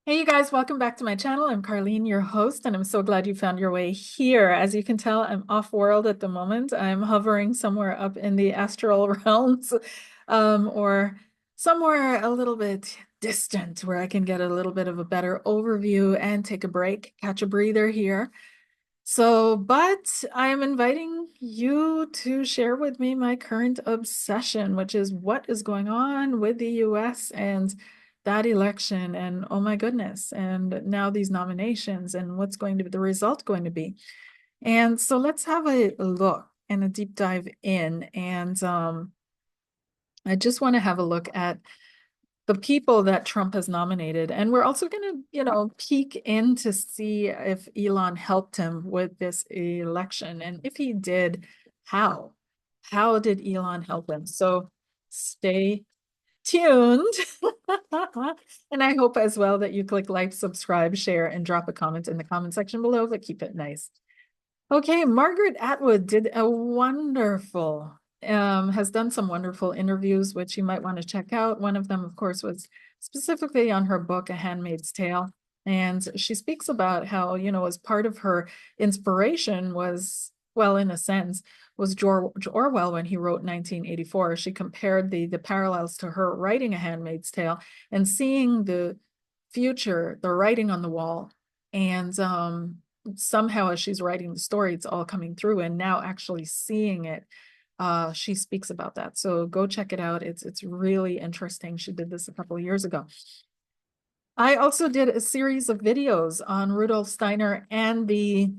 Hey, you guys, welcome back to my channel. I'm Karleen, your host, and I'm so glad you found your way here. As you can tell, I'm off-world at the moment. I'm hovering somewhere up in the astral realms, or somewhere a little bit distant where I can get a little bit of a better overview and take a break, catch a breather here. But I am inviting you to share with me my current obsession, which is what is going on with the US and that election. And oh my goodness, and now these nominations and what's going to be the result going to be. And so let's have a look and a deep dive in. And I just want to have a look at the people that Trump has nominated. And we're also going to, peek in to see if Elon helped him with this election. And if he did, how? How did Elon help him? So stay tuned. And I hope as well that you click like, subscribe, share, and drop a comment in the comment section below, but keep it nice. Okay, Margaret Atwood did a wonderful, has done some wonderful interviews, which you might want to check out. One of them, of course, was specifically on her book, A Handmaid's Tale. And she speaks about how, as part of her inspiration was, well, in a sense, was George Orwell when he wrote 1984. She compared the parallels to her writing A Handmaid's Tale and seeing the future, the writing on the wall. And somehow as she's writing the story, it's all coming through, and now actually seeing it, she speaks about that. So go check it out. It's really interesting. She did this a couple of years ago. I also did a series of videos on Rudolf Steiner and the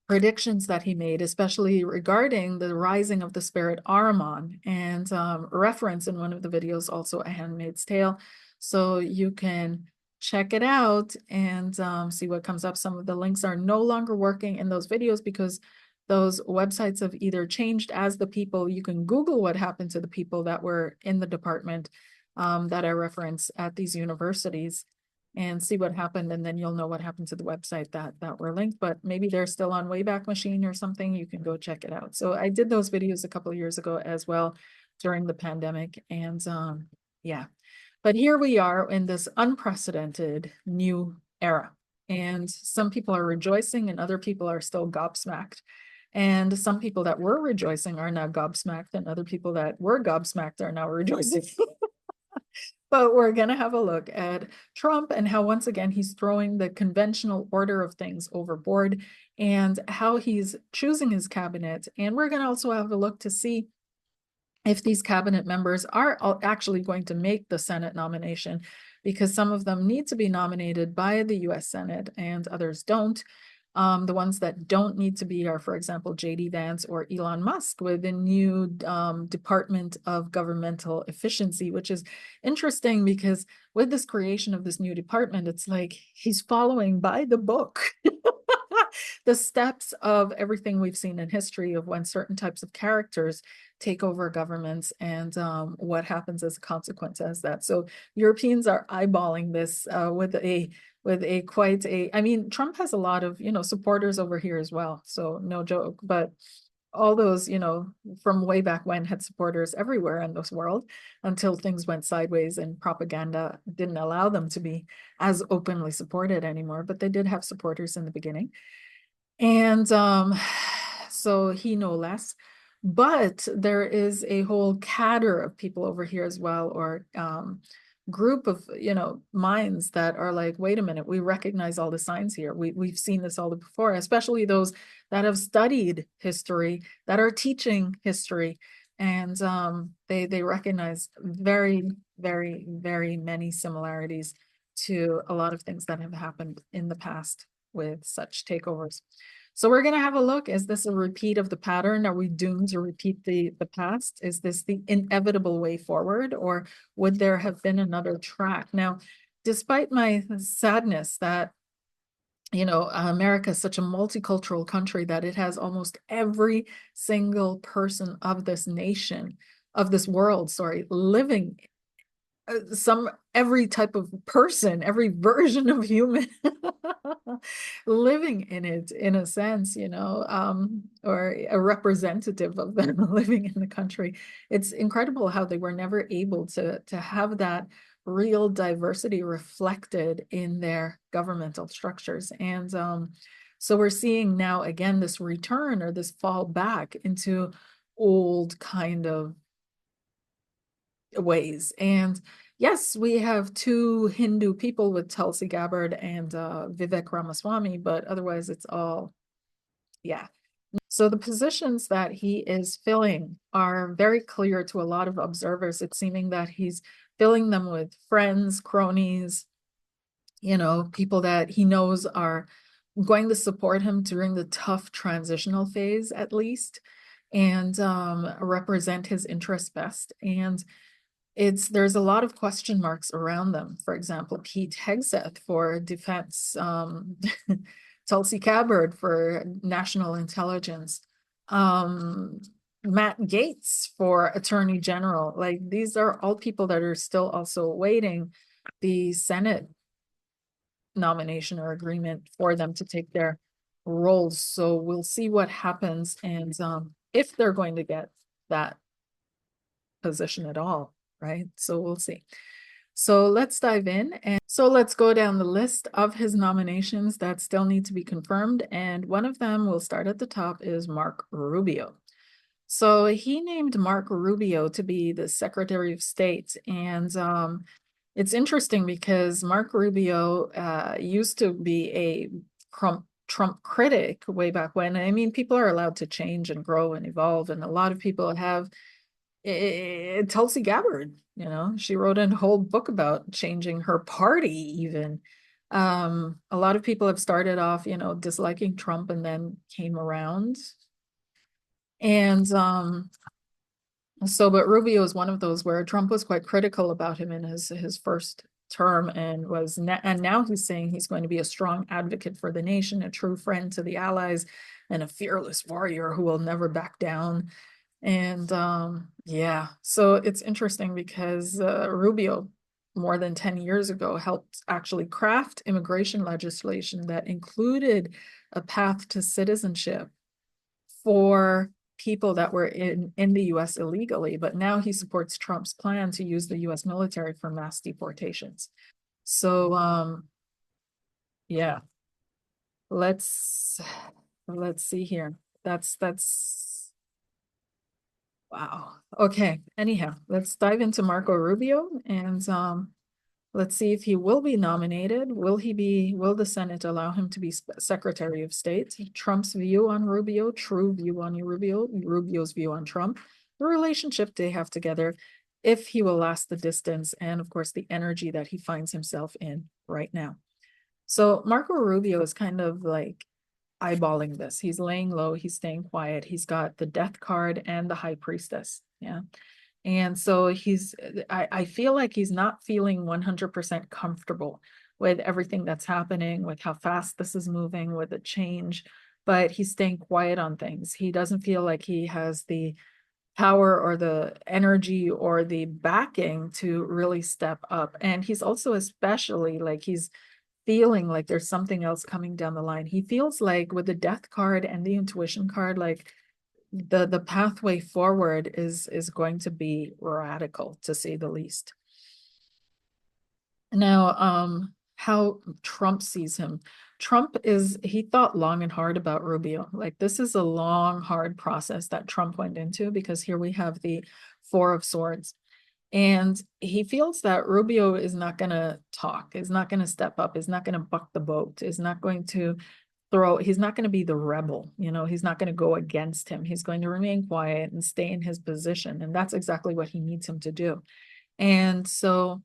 predictions that he made, especially regarding the rising of the spirit Ahriman, and reference in one of the videos also A Handmaid's Tale. So you can check it out and see what comes up. Some of the links are no longer working in those videos because those websites have either changed as the people. You can Google what happened to the people that were in the department that I reference at these universities and see what happened, and then you'll know what happened to the website that were linked. But maybe they're still on Wayback Machine or something. You can go check it out. So I did those videos a couple of years ago as well during the pandemic, and yeah. But here we are in this unprecedented new era, and some people are rejoicing and other people are still gobsmacked. And some people that were rejoicing are now gobsmacked, and other people that were gobsmacked are now rejoicing. But we're going to have a look at Trump and how, once again, he's throwing the conventional order of things overboard and how he's choosing his cabinet. And we're going to also have a look to see if these cabinet members are actually going to make the Senate nomination, because some of them need to be nominated by the US Senate and others don't. The ones that don't need to be are, for example, J.D. Vance or Elon Musk with the new Department of Governmental Efficiency, which is interesting because with this creation of this new department, it's like he's following by the book the steps of everything we've seen in history of when certain types of characters take over governments and what happens as a consequence as that. So Europeans are eyeballing this with a quite a, I mean, Trump has a lot of, supporters over here as well. So no joke, but all those, from way back when had supporters everywhere in this world until things went sideways and propaganda didn't allow them to be as openly supported anymore. But they did have supporters in the beginning. And so he no less. But there is a whole cadre of people over here as well, or group of, minds that are like, wait a minute, we recognize all the signs here. We've seen this all before, especially those that have studied history, that are teaching history. And they recognize very, very, very many similarities to a lot of things that have happened in the past with such takeovers. So we're going to have a look. Is this a repeat of the pattern? Are we doomed to repeat the past? Is this the inevitable way forward, or would there have been another track? Now, despite my sadness that, America is such a multicultural country that it has almost every single person of this nation, of this world, sorry, living every type of person, every version of human living in it, in a sense, or a representative of them living in the country. It's incredible how they were never able to have that real diversity reflected in their governmental structures. And so we're seeing now again this return or this fall back into old kind of ways. And yes, we have two Hindu people with Tulsi Gabbard and Vivek Ramaswamy, but otherwise it's all, yeah. So the positions that he is filling are very clear to a lot of observers. It's seeming that he's filling them with friends, cronies, people that he knows are going to support him during the tough transitional phase, at least, and represent his interests best. And there's a lot of question marks around them. For example, Pete Hegseth for defense, Tulsi Gabbard for national intelligence, Matt Gaetz for attorney general. Like, these are all people that are still also awaiting the Senate nomination or agreement for them to take their roles. So we'll see what happens and if they're going to get that position at all, right? So we'll see. So let's dive in. And so let's go down the list of his nominations that still need to be confirmed. And one of them, we'll start at the top, is Mark Rubio. So he named Mark Rubio to be the Secretary of State. And it's interesting because Mark Rubio used to be a Trump critic way back when. I mean, people are allowed to change and grow and evolve. And a lot of people have Tulsi Gabbard, she wrote a whole book about changing her party even. A lot of people have started off, disliking Trump and then came around. And but Rubio is one of those where Trump was quite critical about him in his first term and now he's saying he's going to be a strong advocate for the nation, a true friend to the allies, and a fearless warrior who will never back down. And yeah, so it's interesting because Rubio more than 10 years ago helped actually craft immigration legislation that included a path to citizenship for people that were in the US illegally, but now he supports Trump's plan to use the US military for mass deportations. So yeah, let's see here. That's wow. Okay. Anyhow, let's dive into Marco Rubio and let's see if he will be nominated. Will the Senate allow him to be Secretary of State? Trump's view on Rubio, true view on Rubio, Rubio's view on Trump, the relationship they have together, if he will last the distance, and of course the energy that he finds himself in right now. So Marco Rubio is kind of like eyeballing this. He's laying low, he's staying quiet. He's got the death card and the high priestess. Yeah. And so I feel like he's not feeling 100% comfortable with everything that's happening, with how fast this is moving, with the change, but he's staying quiet on things. He doesn't feel like he has the power or the energy or the backing to really step up. And he's also especially like he's feeling like there's something else coming down the line. He feels like with the death card and the intuition card, like the pathway forward is going to be radical, to say the least. Now, how Trump sees him. He thought long and hard about Rubio. Like, this is a long, hard process that Trump went into, because here we have the Four of Swords. And he feels that Rubio is not going to talk, is not going to step up, is not going to buck the boat, is not going to he's not going to be the rebel, he's not going to go against him. He's going to remain quiet and stay in his position. And that's exactly what he needs him to do. And so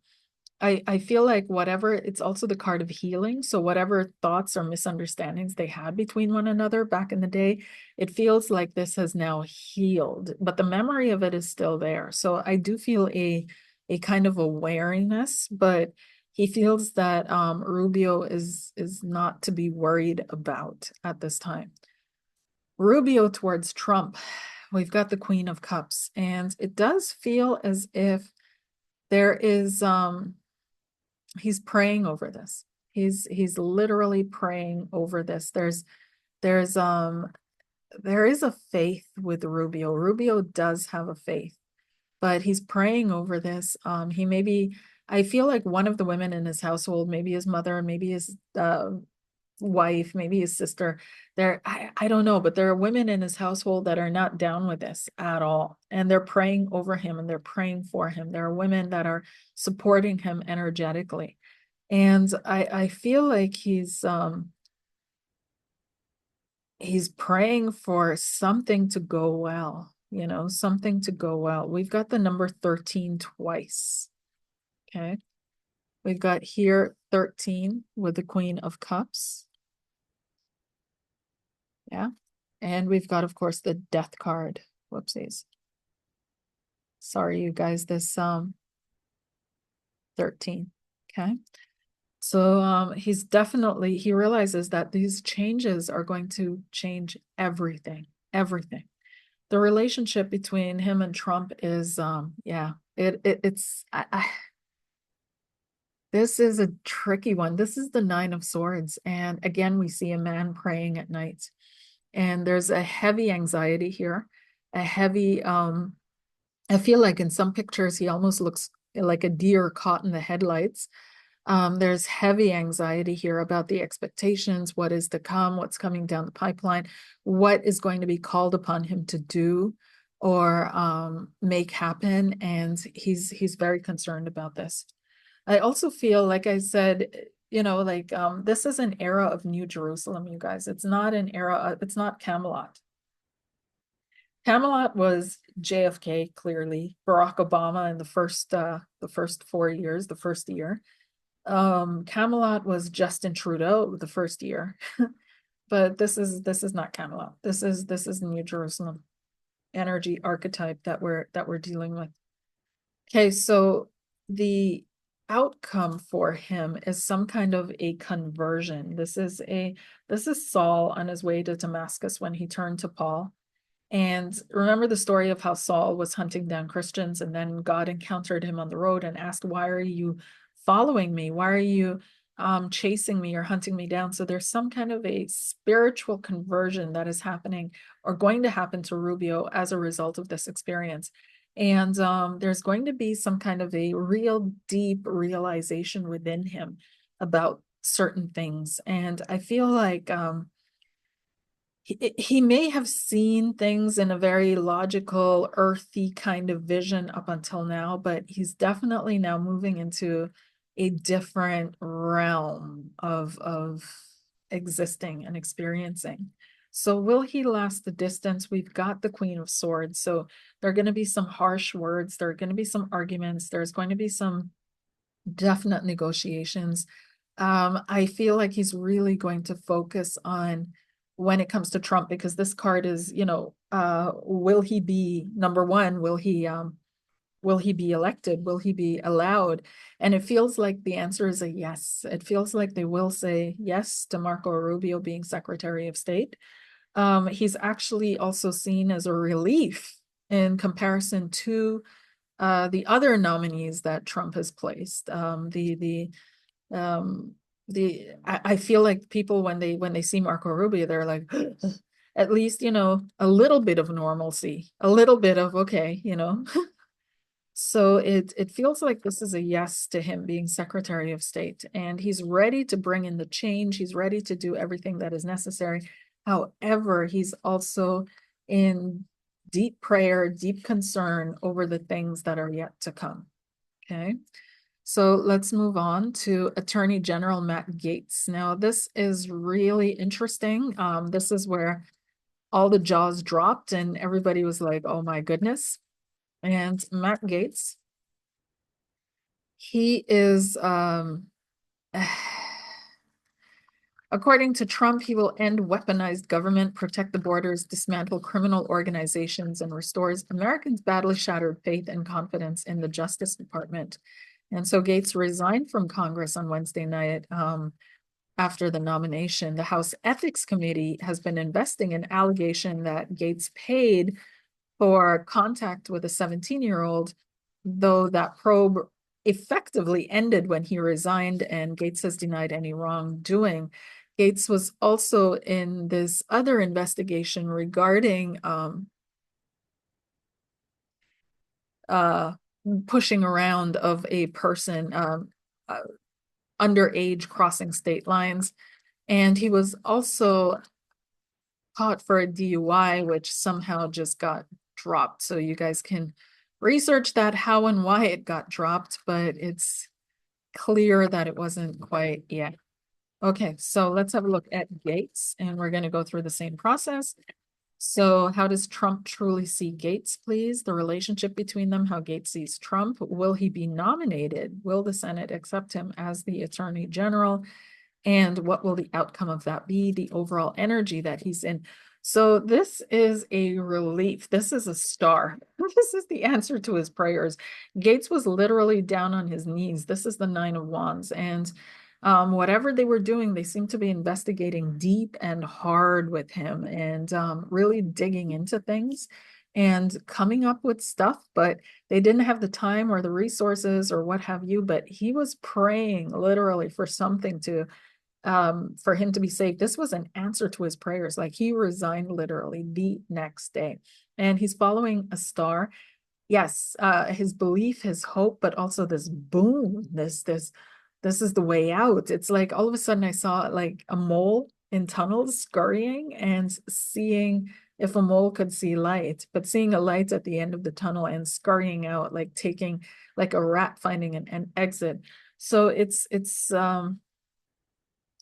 I feel like it's also the card of healing. So whatever thoughts or misunderstandings they had between one another back in the day, it feels like this has now healed, but the memory of it is still there. So I do feel a kind of a wariness, but he feels that Rubio is not to be worried about at this time. Rubio towards Trump, we've got the Queen of Cups, and it does feel as if there is he's praying over this. He's literally praying over this. There is a faith with Rubio. Rubio does have a faith, but he's praying over this. He may be I feel like one of the women in his household, maybe his mother, maybe his wife, maybe his sister, I don't know, but there are women in his household that are not down with this at all. And they're praying over him and they're praying for him. There are women that are supporting him energetically. And I feel like he's praying for something to go well, something to go well. We've got the number 13 twice. Okay. We've got here 13 with the Queen of Cups. Yeah. And we've got, of course, the Death card. Whoopsies. Sorry, you guys, this 13. Okay. So he realizes that these changes are going to change everything, everything. The relationship between him and Trump is yeah, it's this is a tricky one. This is the Nine of Swords. And again, we see a man praying at night. And there's a heavy anxiety here, a heavy, I feel like in some pictures, he almost looks like a deer caught in the headlights. There's heavy anxiety here about the expectations, what is to come, what's coming down the pipeline, what is going to be called upon him to do or make happen. And he's very concerned about this. I also feel, like I said, this is an era of New Jerusalem, you guys. It's not an era, it's not Camelot. Camelot was JFK, clearly, Barack Obama in the first 4 years, the first year. Camelot was Justin Trudeau the first year. But this is not Camelot. This is New Jerusalem energy archetype that we're dealing with. Okay, so the outcome for him is some kind of a conversion. This is Saul on his way to Damascus when he turned to Paul. And remember the story of how Saul was hunting down Christians, and then God encountered him on the road and asked, why are you following me? Why are you chasing me or hunting me down? So there's some kind of a spiritual conversion that is happening or going to happen to Rubio as a result of this experience. And there's going to be some kind of a real deep realization within him about certain things. And I feel like he may have seen things in a very logical, earthy kind of vision up until now, but he's definitely now moving into a different realm of existing and experiencing. So will he last the distance? We've got the Queen of Swords. So there are going to be some harsh words. There are going to be some arguments. There's going to be some definite negotiations. I feel like he's really going to focus on when it comes to Trump, because this card is, will he be number one? Will he be elected? Will he be allowed? And it feels like the answer is a yes. It feels like they will say yes to Marco Rubio being Secretary of State. He's actually also seen as a relief in comparison to the other nominees that Trump has placed. I feel like people when they see Marco Rubio, they're like, at least, a little bit of normalcy, a little bit of okay, So it feels like this is a yes to him being Secretary of State, and he's ready to bring in the change. He's ready to do everything that is necessary. However, he's also in deep prayer, deep concern over the things that are yet to come. Okay. So let's move on to Attorney General Matt Gaetz. Now, this is really interesting. This is where all the jaws dropped and everybody was like, oh my goodness. And Matt Gaetz, he is, according to Trump, he will end weaponized government, protect the borders, dismantle criminal organizations, and restores Americans' badly shattered faith and confidence in the Justice Department. And so Gaetz resigned from Congress on Wednesday night after the nomination. The House Ethics Committee has been investing an allegation that Gaetz paid for contact with a 17-year-old, though that probe effectively ended when he resigned, and Gaetz has denied any wrongdoing. Gaetz was also in this other investigation regarding pushing around of a person uh, underage crossing state lines. And he was also caught for a DUI, which somehow just got dropped. So you guys can research that, how and why it got dropped, but it's clear that it wasn't quite yet. Okay, so let's have a look at Gaetz, and we're going to go through the same process. So how does Trump truly see Gaetz, please? The relationship between them, how Gaetz sees Trump. Will he be nominated? Will the Senate accept him as the Attorney General? And what will the outcome of that be? The overall energy that he's in. So this is a relief. This is a star. This is the answer to his prayers. Gaetz was literally down on his knees. This is the Nine of Wands. And whatever they were doing, they seem to be investigating deep and hard with him and really digging into things and coming up with stuff, but they didn't have the time or the resources or what have you. But he was praying literally for something to for him to be saved. This was an answer to his prayers. Like he resigned literally the next day, and he's following a star. Yes, his belief, his hope, but also this boom, this is the way out. It's like all of a sudden I saw like a mole in tunnels scurrying and seeing if a mole could see light, but seeing a light at the end of the tunnel and scurrying out, like taking like a rat finding an exit. So it's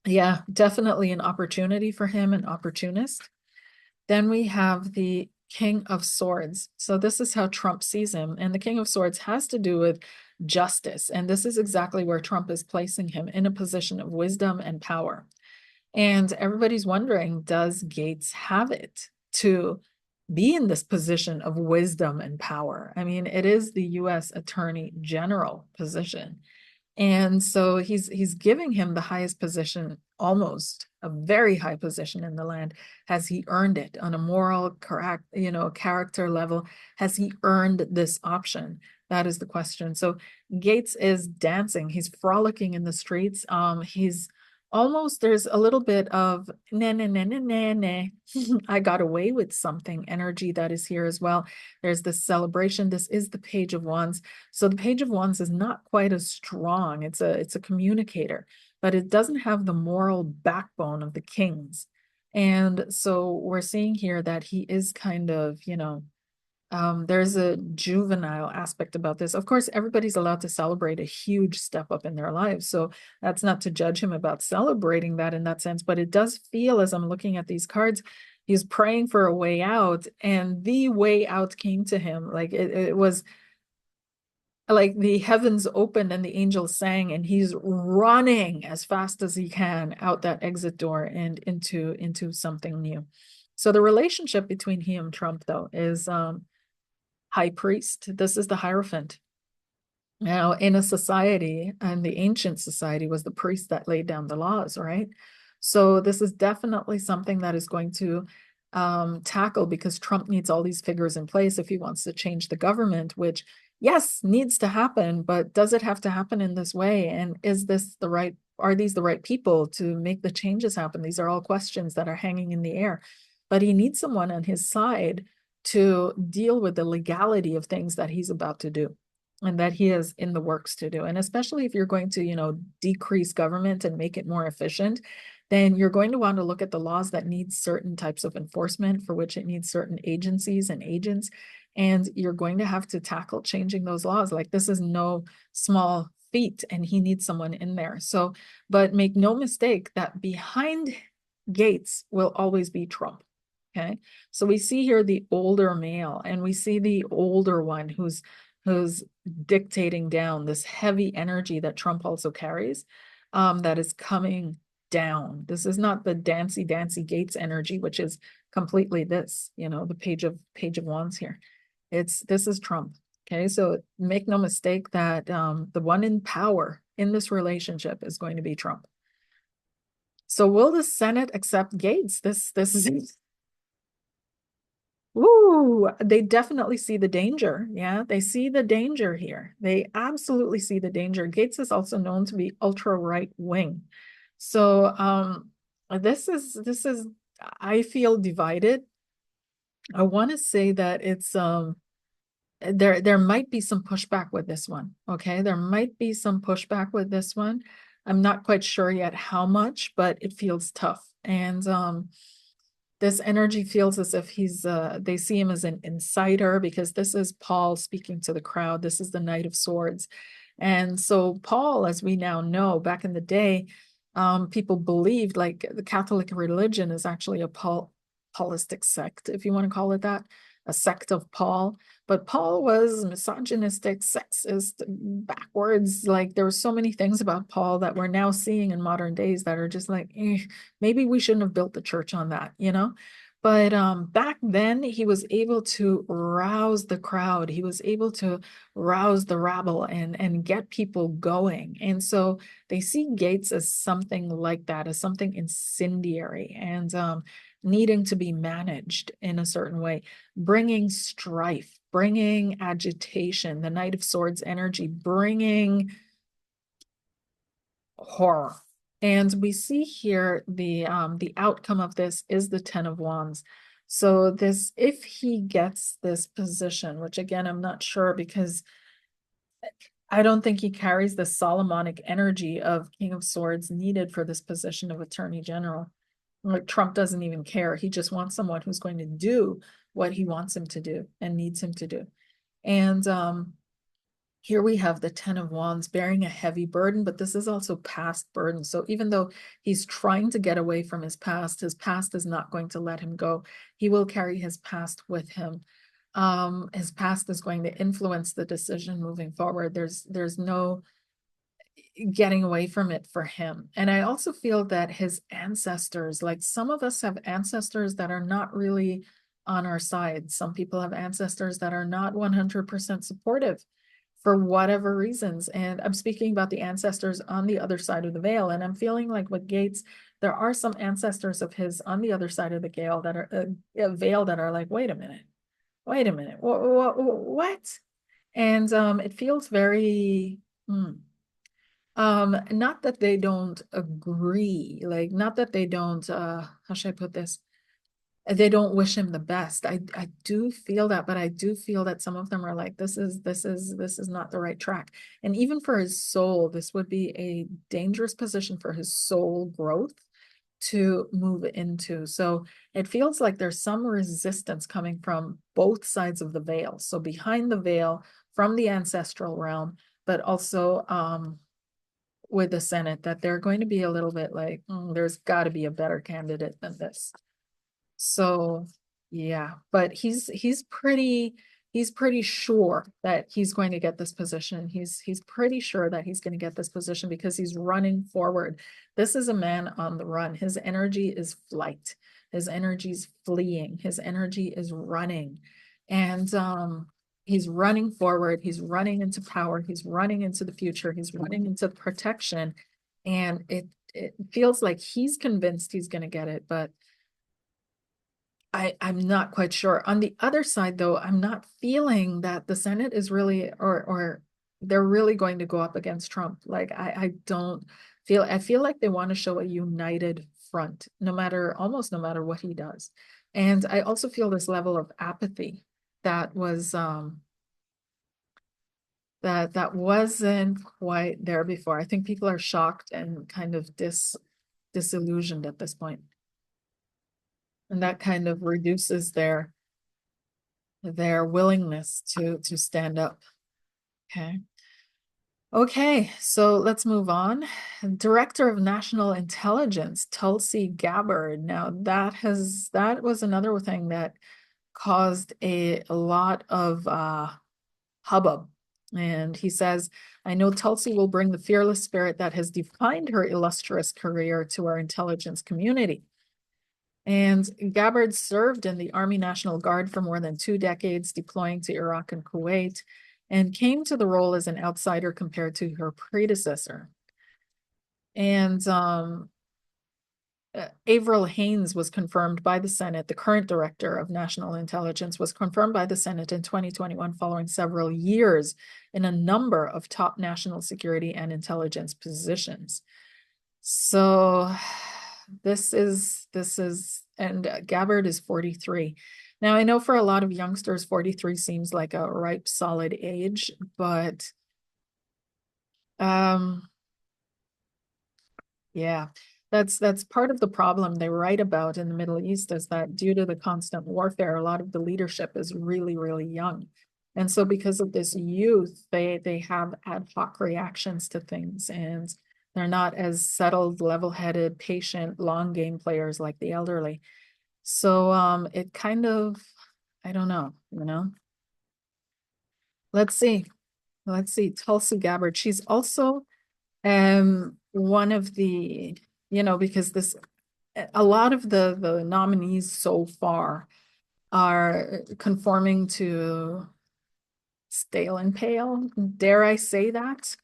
yeah, definitely an opportunity for him, an opportunist. Then we have the King of Swords. So this is how Trump sees him. And the King of Swords has to do with justice. And this is exactly where Trump is placing him, in a position of wisdom and power. And everybody's wondering, does Gaetz have it to be in this position of wisdom and power? I mean, it is the US Attorney General position. And so he's giving him the highest position, almost a very high position in the land. Has he earned it on a moral, correct, character level? Has he earned this option? That is the question. So Gaetz is dancing. He's frolicking in the streets. He's almost, there's a little bit of na na na na na na. I got away with something energy that is here as well. There's this celebration. This is the Page of Wands. So the Page of Wands is not quite as strong. It's a communicator, but it doesn't have the moral backbone of the kings. And so we're seeing here that he is kind of, there's a juvenile aspect about this. Of course, everybody's allowed to celebrate a huge step up in their lives. So that's not to judge him about celebrating that in that sense, but it does feel, as I'm looking at these cards, he's praying for a way out, and the way out came to him. Like it was like the heavens opened and the angels sang, and he's running as fast as he can out that exit door and into something new. So the relationship between he and Trump, though, is high priest. This is the Hierophant. Now, in a society, and the ancient society was the priest that laid down the laws, right? So this is definitely something that is going to tackle, because Trump needs all these figures in place if he wants to change the government, which, yes, needs to happen, but does it have to happen in this way? And is this the right, are these the right people to make the changes happen? These are all questions that are hanging in the air. But he needs someone on his side to deal with the legality of things that he's about to do and that he is in the works to do. And especially if you're going to, decrease government and make it more efficient, then you're going to want to look at the laws that need certain types of enforcement, for which it needs certain agencies and agents. And you're going to have to tackle changing those laws. Like, this is no small feat, and he needs someone in there. So, but make no mistake that behind Gaetz will always be Trump. Okay. So we see here the older male, and we see the older one who's dictating down this heavy energy that Trump also carries, that is coming down. This is not the dancy Gaetz energy, which is completely this, the page of wands here. This is Trump. Okay, so make no mistake that the one in power in this relationship is going to be Trump. So will the Senate accept Gaetz? This is Ooh, they definitely see the danger. Yeah, they see the danger here. They absolutely see the danger. Gaetz is also known to be ultra right wing. So this is I feel divided. I want to say that it's there might be some pushback with this one. Okay, there might be some pushback with this one. I'm not quite sure yet how much, but it feels tough. And this energy feels as if they see him as an insider, because this is Paul speaking to the crowd. This is the Knight of Swords. And so Paul, as we now know, back in the day, people believed, like, the Catholic religion is actually a Paulistic sect, if you want to call it that, a sect of Paul. But Paul was misogynistic, sexist, backwards. Like, there were so many things about Paul that we're now seeing in modern days that are just like, maybe we shouldn't have built the church on that, you know? But back then, he was able to rouse the crowd. He was able to rouse the rabble and get people going. And so they see Gaetz as something like that, as something incendiary and needing to be managed in a certain way, bringing strife, bringing agitation, the Knight of Swords energy, bringing horror. And we see here the outcome of this is the Ten of Wands. So this, if he gets this position, which again, I'm not sure, because I don't think he carries the Solomonic energy of King of Swords needed for this position of Attorney General. Like, Trump doesn't even care. He just wants someone who's going to do what he wants him to do and needs him to do. And here we have the Ten of Wands bearing a heavy burden, but this is also past burden. So even though he's trying to get away from his past is not going to let him go. He will carry his past with him. His past is going to influence the decision moving forward. There's no getting away from it for him. And I also feel that his ancestors, like, some of us have ancestors that are not really on our side. Some people have ancestors that are not 100% supportive for whatever reasons. And I'm speaking about the ancestors on the other side of the veil. And I'm feeling like with Gaetz, there are some ancestors of his on the other side of the veil that are like, wait a minute, what? And it feels very, not that they don't agree, like, not that they don't, how should I put this? They don't wish him the best. I do feel that, but I do feel that some of them are like, this is not the right track. And even for his soul, this would be a dangerous position for his soul growth to move into. So it feels like there's some resistance coming from both sides of the veil. So behind the veil, from the ancestral realm, but also with the Senate, that they're going to be a little bit like, there's got to be a better candidate than this. So yeah, but he's pretty sure that he's going to get this position. He's pretty sure that he's going to get this position because he's running forward. This is a man on the run. His energy is flight. His energy is fleeing. His energy is running. And he's running forward. He's running into power. He's running into the future. He's running into protection. And it feels like he's convinced he's going to get it, but I'm not quite sure. On the other side, though, I'm not feeling that the Senate is really, or they're really going to go up against Trump. Like, I don't feel, I feel like they want to show a united front, almost no matter what he does. And I also feel this level of apathy that was, that wasn't quite there before. I think people are shocked and kind of disillusioned at this point. And that kind of reduces their willingness to stand up. Okay, so let's move on. Director of National Intelligence, Tulsi Gabbard. Now that was another thing that caused a lot of hubbub. And he says, I know Tulsi will bring the fearless spirit that has defined her illustrious career to our intelligence community. And Gabbard served in the Army National Guard for more than 2 decades, deploying to Iraq and Kuwait, and came to the role as an outsider compared to her predecessor. And Avril Haines was confirmed by the Senate. The current director of national intelligence was confirmed by the Senate in 2021 following several years in a number of top national security and intelligence positions. So this is, and Gabbard is 43. Now, I know for a lot of youngsters, 43 seems like a ripe, solid age, but um, yeah, that's part of the problem they write about in the Middle East is that due to the constant warfare, a lot of the leadership is really, really young. And so because of this youth, they have ad hoc reactions to things and they're not as settled, level-headed, patient, long game players like the elderly. So it kind of, I don't know, you know. Let's see. Let's see. Tulsi Gabbard. She's also one of the, because this a lot of the nominees so far are conforming to stale and pale. Dare I say that?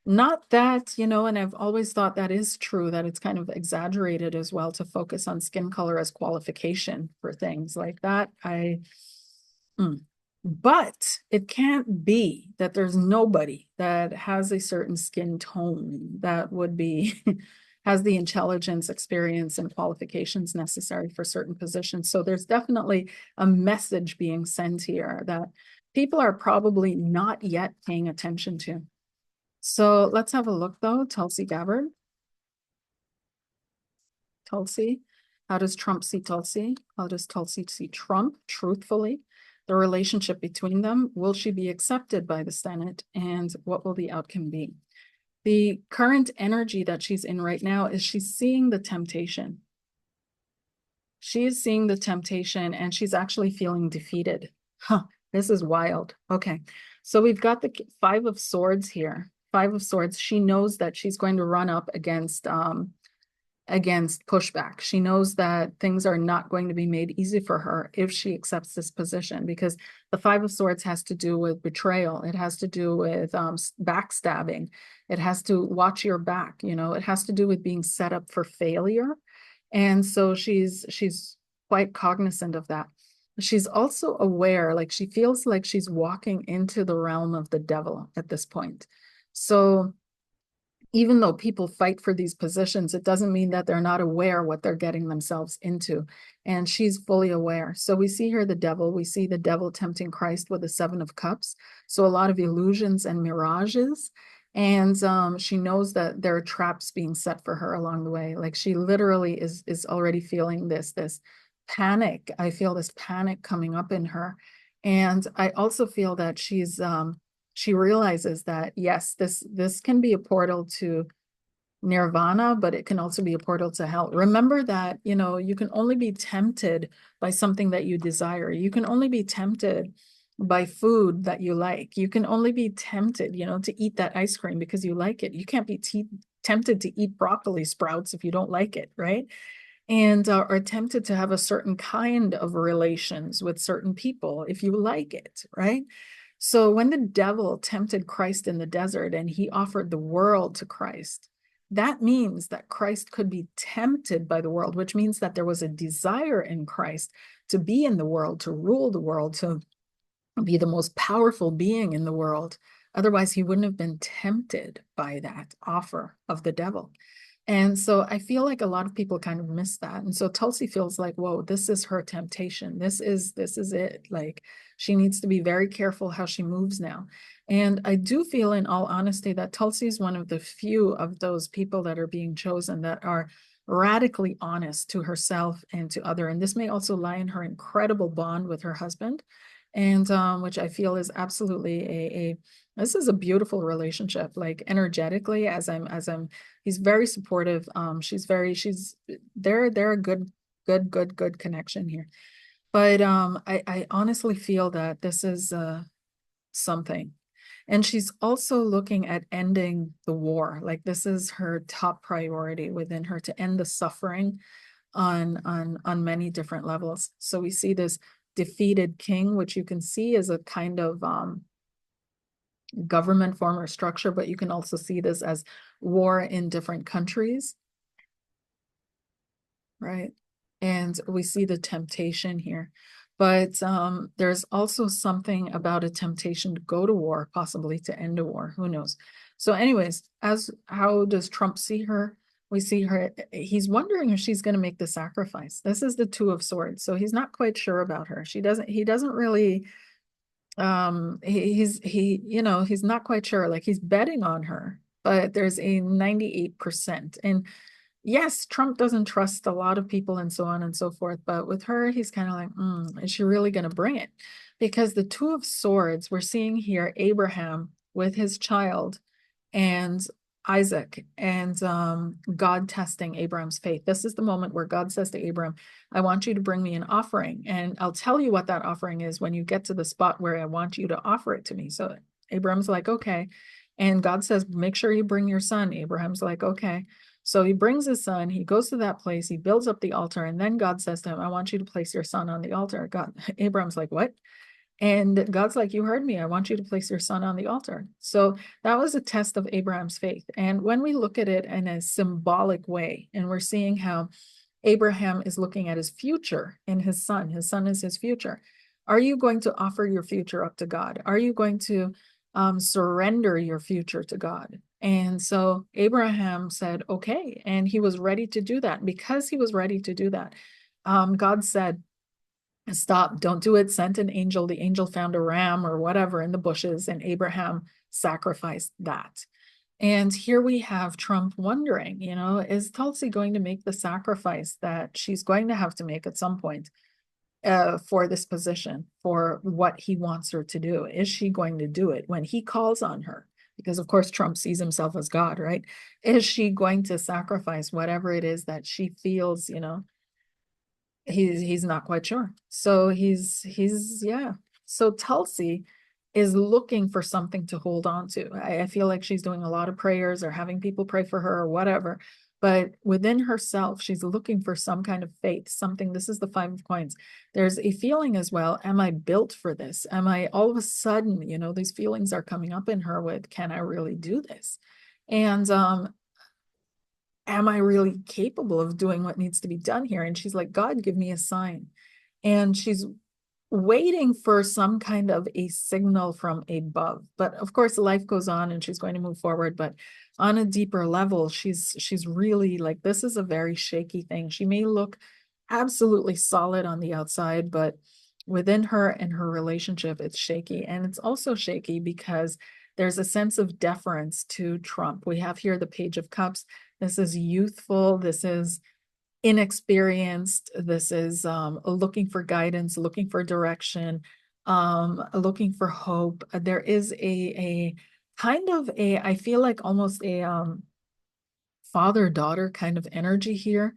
Not that, and I've always thought that is true, that it's kind of exaggerated as well to focus on skin color as qualification for things like that. Mm. But it can't be that there's nobody that has a certain skin tone that would be has the intelligence, experience, and qualifications necessary for certain positions. So there's definitely a message being sent here that people are probably not yet paying attention to. So let's have a look though. Tulsi Gabbard. Tulsi. How does Trump see Tulsi? How does Tulsi see Trump? Truthfully, the relationship between them. Will she be accepted by the Senate? And what will the outcome be? The current energy that she's in right now is she's seeing the temptation. She is seeing the temptation and she's actually feeling defeated. Huh, this is wild. Okay, so we've got the Five of Swords here. Five of Swords. She knows that she's going to run up against pushback. She knows that things are not going to be made easy for her if she accepts this position, because the Five of Swords has to do with betrayal. It has to do with backstabbing. It has to watch your back. It has to do with being set up for failure. And so she's quite cognizant of that. She's also aware, like she feels like she's walking into the realm of the devil at this point. So even though people fight for these positions, it doesn't mean that they're not aware what they're getting themselves into. And she's fully aware. So we see here the devil. We see the devil tempting Christ with the Seven of Cups. So a lot of illusions and mirages. And she knows that there are traps being set for her along the way. Like she literally is already feeling this panic. I feel this panic coming up in her. And I also feel that she realizes that yes, this can be a portal to nirvana, but it can also be a portal to hell. Remember that, you can only be tempted by something that you desire. You can only be tempted by food that you like. You can only be tempted, to eat that ice cream because you like it. You can't be tempted to eat broccoli sprouts if you don't like it, right? And are tempted to have a certain kind of relations with certain people if you like it, right? So when the devil tempted Christ in the desert and he offered the world to Christ, that means that Christ could be tempted by the world, which means that there was a desire in Christ to be in the world, to rule the world, to be the most powerful being in the world. Otherwise, he wouldn't have been tempted by that offer of the devil. And so I feel like a lot of people kind of miss that. And so Tulsi feels like, whoa, this is her temptation. This is it. Like she needs to be very careful how she moves now. And I do feel in all honesty that Tulsi is one of the few of those people that are being chosen that are radically honest to herself and to other. And this may also lie in her incredible bond with her husband, and which I feel is absolutely this is a beautiful relationship, like energetically, he's very supportive. They're a good connection here. But I honestly feel that this is something. And she's also looking at ending the war. Like this is her top priority within her, to end the suffering on many different levels. So we see this defeated king, which you can see is a kind of government form or structure, but you can also see this as war in different countries, right? And we see the temptation here. But there's also something about a temptation to go to war, possibly to end a war, who knows? So anyways, how does Trump see her? we see her, he's wondering if she's going to make the sacrifice. This is the Two of Swords. So he's not quite sure about her. He doesn't really, he's not quite sure. Like he's betting on her, but there's a 98%. And yes, Trump doesn't trust a lot of people and so on and so forth. But with her, he's kind of like, is she really going to bring it? Because the Two of Swords, we're seeing here Abraham with his child and Isaac and God testing Abraham's faith. This is the moment where God says to Abraham, I want you to bring me an offering. And I'll tell you what that offering is when you get to the spot where I want you to offer it to me. So Abraham's like, okay. And God says, make sure you bring your son. Abraham's like, okay. So he brings his son, he goes to that place, he builds up the altar, and then God says to him, I want you to place your son on the altar. Abraham's like, what? And God's like, you heard me. I want you to place your son on the altar. So that was a test of Abraham's faith. And when we look at it in a symbolic way, and we're seeing how Abraham is looking at his future in his son is his future. Are you going to offer your future up to God? Are you going to surrender your future to God? And so Abraham said, okay. And he was ready to do that. Because he was ready to do that, God said, stop, don't do it. Sent an angel. The angel found a ram or whatever in the bushes, and Abraham sacrificed that. And here we have Trump wondering, is Tulsi going to make the sacrifice that she's going to have to make at some point for this position, for what he wants her to do? Is she going to do it when he calls on her? Because of course Trump sees himself as God, right? Is she going to sacrifice whatever it is that she feels, he's not quite sure. So yeah. So Tulsi is looking for something to hold on to. I feel like she's doing a lot of prayers or having people pray for her or whatever. But within herself, she's looking for some kind of faith, something. This is the Five of Coins. There's a feeling as well. Am I built for this? Am I all of a sudden, these feelings are coming up in her with, can I really do this? And am I really capable of doing what needs to be done here? And she's like, God, give me a sign. And she's waiting for some kind of a signal from above. But of course, life goes on and she's going to move forward. But on a deeper level, she's really like, this is a very shaky thing. She may look absolutely solid on the outside, but within her and her relationship, it's shaky. And it's also shaky because there's a sense of deference to Trump. We have here the Page of Cups. This is youthful. This is inexperienced. This is looking for guidance, looking for direction, looking for hope. There is a kind of I feel like almost a father-daughter kind of energy here.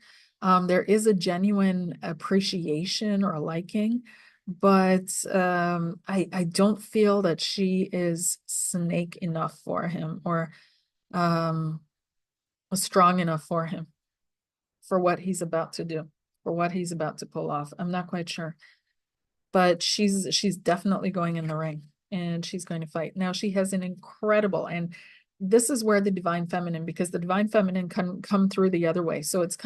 There is a genuine appreciation or liking, but I don't feel that she is snake enough for him or strong enough for him, for what he's about to do, for what he's about to pull off. I'm not quite sure, but she's definitely going in the ring and she's going to fight. Now she has an incredible, and this is where the divine feminine, because the divine feminine can come through the other way. So it's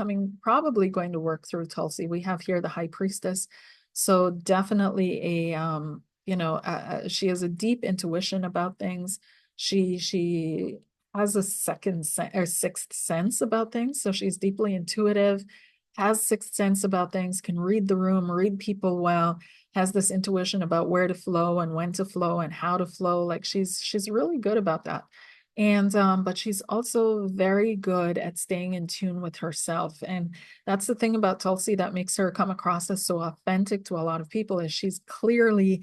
probably going to work through Tulsi. We have here the high priestess. So definitely she has a deep intuition about things. She has a sixth sense about things. So she's deeply intuitive, has sixth sense about things, can read the room, read people well, has this intuition about where to flow and when to flow and how to flow. Like she's really good about that. And but she's also very good at staying in tune with herself. And that's the thing about Tulsi that makes her come across as so authentic to a lot of people, is she's clearly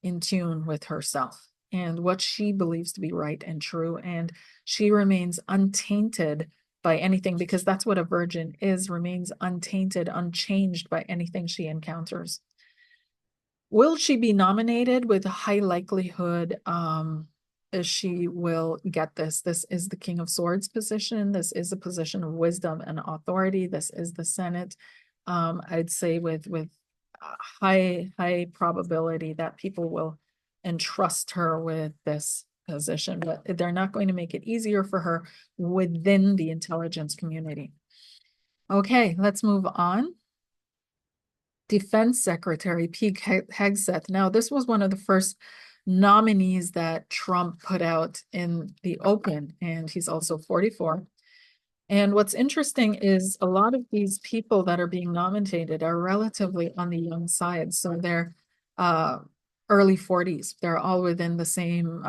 in tune with herself and what she believes to be right and true. And she remains untainted by anything, because that's what a virgin is, remains untainted, unchanged by anything she encounters. Will she be nominated? With a high likelihood, she will get this. This is the King of Swords position. This is a position of wisdom and authority. This is the Senate. I'd say with high probability that people will entrust her with this position, but they're not going to make it easier for her within the intelligence community. Okay, let's move on. Defense Secretary Pete Hegseth. Now, this was one of the first nominees that Trump put out in the open, and he's also 44. And what's interesting is a lot of these people that are being nominated are relatively on the young side. So they're uh, early 40s. They're all within the same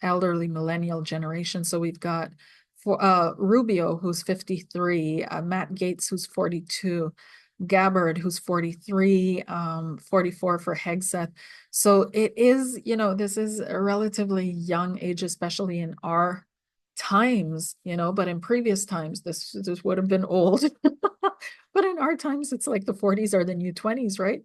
elderly millennial generation. So we've got for Rubio, who's 53, Matt Gaetz, who's 42, Gabbard, who's 43, 44 for Hegseth. So it is, this is a relatively young age, especially in our times, but in previous times, this would have been old. But in our times, it's like the 40s are the new 20s, right?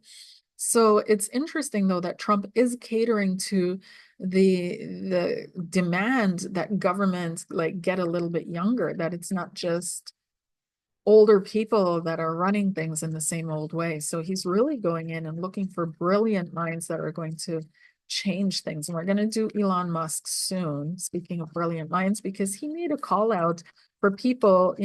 So it's interesting though that Trump is catering to the demand that governments like get a little bit younger, that it's not just older people that are running things in the same old way. So he's really going in and looking for brilliant minds that are going to change things. And we're going to do Elon Musk soon, speaking of brilliant minds, because he made a call out for people,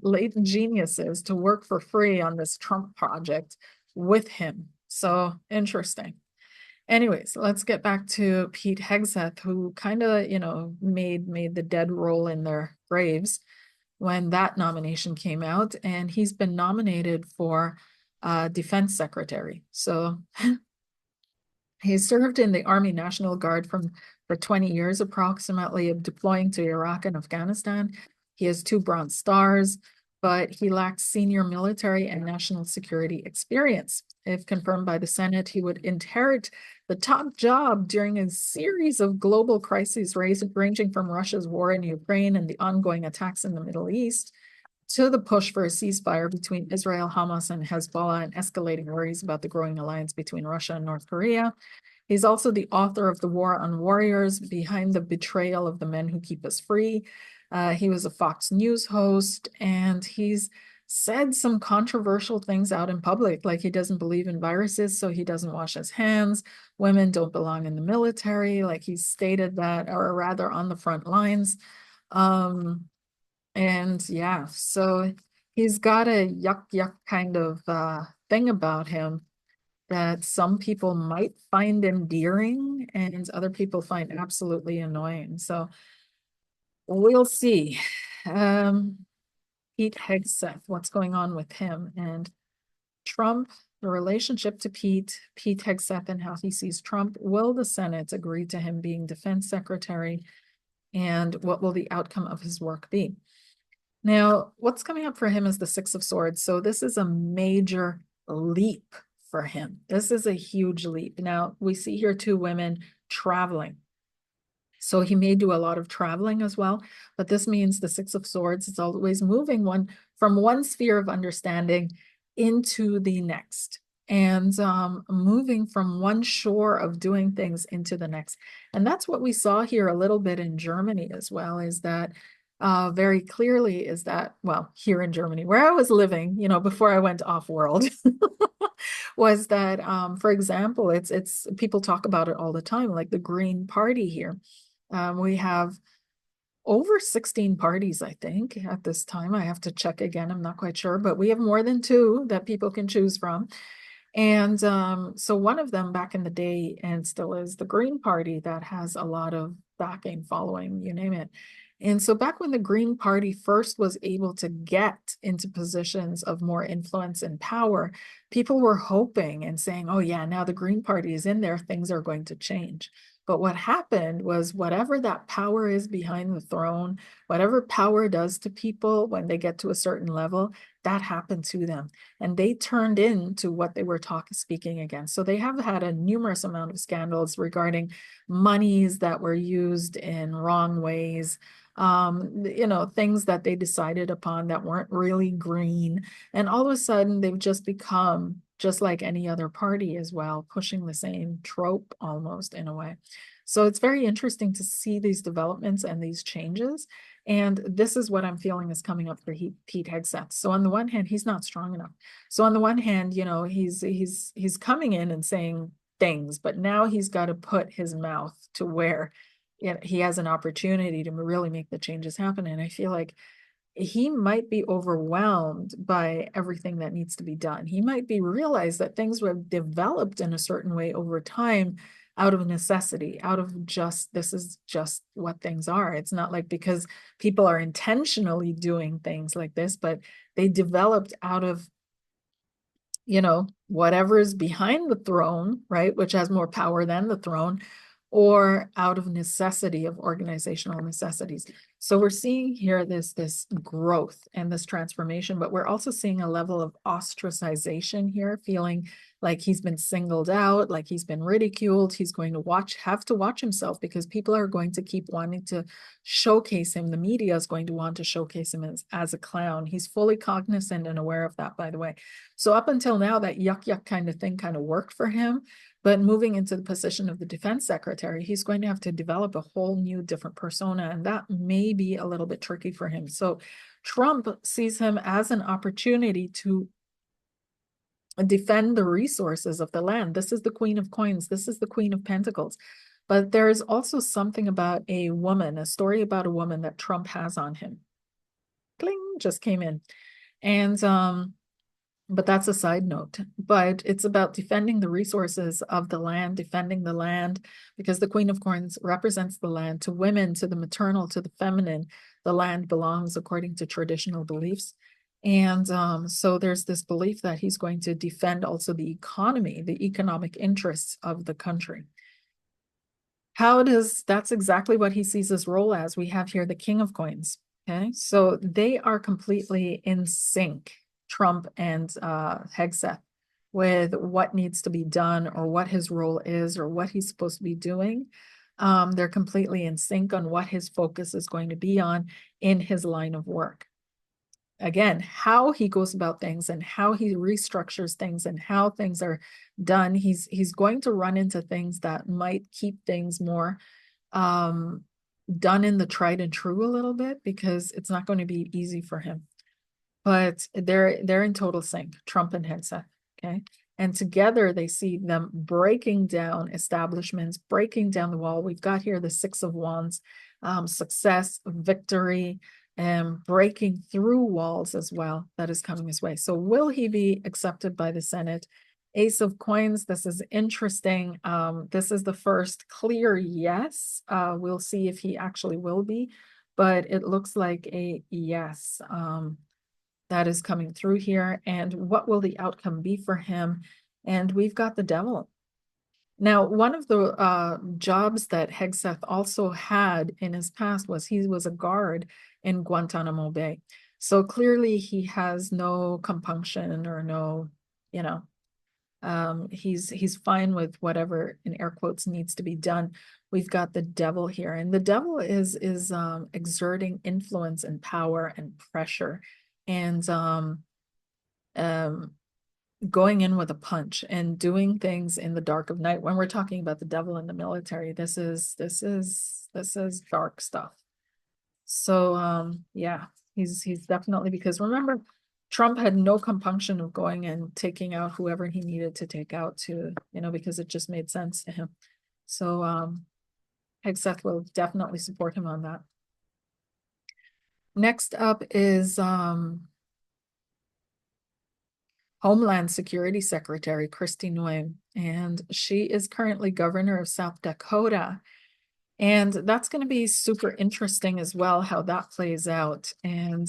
latent geniuses to work for free on this Trump project with him. So interesting. Anyways, let's get back to Pete Hegseth, who kind of, made the dead roll in their graves when that nomination came out, and he's been nominated for defense secretary. So he served in the Army National Guard for 20 years approximately, of deploying to Iraq and Afghanistan. He has 2 Bronze Stars, but he lacks senior military and national security experience. If confirmed by the Senate, he would inherit the top job during a series of global crises ranging from Russia's war in Ukraine and the ongoing attacks in the Middle East to the push for a ceasefire between Israel, Hamas, and Hezbollah, and escalating worries about the growing alliance between Russia and North Korea. He's also the author of The War on Warriors, Behind the Betrayal of the Men Who Keep Us Free. He was a Fox News host, and he's said some controversial things out in public, like he doesn't believe in viruses, so he doesn't wash his hands. Women don't belong in the military, like he's stated that, or rather on the front lines. And yeah, so he's got a yuck kind of thing about him that some people might find endearing and other people find absolutely annoying. So we'll see. Pete Hegseth, what's going on with him? And Trump, the relationship to Pete Hegseth and how he sees Trump. Will the Senate agree to him being defense secretary? And what will the outcome of his work be? Now, what's coming up for him is the Six of Swords. So this is a major leap for him. This is a huge leap. Now, we see here 2 women traveling. So he may do a lot of traveling as well, but this means the Six of Swords is always moving from one sphere of understanding into the next, and moving from one shore of doing things into the next. And that's what we saw here a little bit in Germany as well, is that very clearly is that, well, here in Germany, where I was living, before I went off world, was that, for example, it's people talk about it all the time, like the Green Party here. We have over 16 parties, I think, at this time. I have to check again. I'm not quite sure, but we have more than 2 that people can choose from. And so one of them back in the day, and still is, the Green Party, that has a lot of backing, following, you name it. And so back when the Green Party first was able to get into positions of more influence and power, people were hoping and saying, oh yeah, now the Green Party is in there, things are going to change. But what happened was, whatever that power is behind the throne, whatever power does to people when they get to a certain level, that happened to them. And they turned into what they were speaking against. So they have had a numerous amount of scandals regarding monies that were used in wrong ways, things that they decided upon that weren't really green. And all of a sudden, they've just become just like any other party as well, pushing the same trope almost, in a way. So it's very interesting to see these developments and these changes. And this is what I'm feeling is coming up for Pete Hegseth. So on the one hand, he's not strong enough. So on the one hand, he's coming in and saying things, but now he's got to put his mouth to where he has an opportunity to really make the changes happen. And I feel like he might be overwhelmed by everything that needs to be done. He might be realized that things were developed in a certain way over time out of necessity, out of just, this is just what things are. It's not like because people are intentionally doing things like this, but they developed out of, whatever is behind the throne, right, which has more power than the throne, or out of necessity, of organizational necessities. So we're seeing here this growth and this transformation, but we're also seeing a level of ostracization here, feeling like he's been singled out, like he's been ridiculed. He's going to have to watch himself because people are going to keep wanting to showcase him. The media is going to want to showcase him as a clown. He's fully cognizant and aware of that, by the way. So up until now, that yuck kind of thing kind of worked for him. But moving into the position of the defense secretary, he's going to have to develop a whole new different persona, and that may be a little bit tricky for him. So Trump sees him as an opportunity to defend the resources of the land. This is the Queen of Coins. This is the Queen of Pentacles. But there is also something about a woman, a story about a woman that Trump has on him. Cling, just came in. And but that's a side note. But it's about defending the resources of the land, defending the land, because the Queen of Coins represents the land. To women, to the maternal, to the feminine, the land belongs according to traditional beliefs. And so there's this belief that he's going to defend also the economy, the economic interests of the country. That's exactly what he sees his role as. We have here the King of Coins. Okay, so they are completely in sync, Trump and Hegseth, with what needs to be done or what his role is or what he's supposed to be doing. They're completely in sync on what his focus is going to be on in his line of work. Again, how he goes about things and how he restructures things and how things are done, he's going to run into things that might keep things more done in the tried and true a little bit, because it's not going to be easy for him. But they're in total sync, Trump and Hegseth, okay? And together they see them breaking down establishments, breaking down the wall. We've got here the Six of Wands, success, victory, and breaking through walls as well. That is coming his way. So will he be accepted by the Senate? Ace of Coins, this is interesting. This is the first clear yes. We'll see if he actually will be, but it looks like a yes. That is coming through here. And what will the outcome be for him? And we've got the Devil. Now, one of the jobs that Hegseth also had in his past was he was a guard in Guantanamo Bay. So clearly he has no compunction or no, he's fine with whatever, in air quotes, needs to be done. We've got the Devil here, and the Devil is exerting influence and power and pressure, and going in with a punch and doing things in the dark of night. When we're talking about the Devil in the military, this is dark stuff. So yeah, he's definitely, because remember, Trump had no compunction of going and taking out whoever he needed to take out, to, because it just made sense to him. So Hegseth will definitely support him on that. Next up is Homeland Security Secretary Kristi Noem, and she is currently governor of South Dakota. And that's going to be super interesting as well, how that plays out. And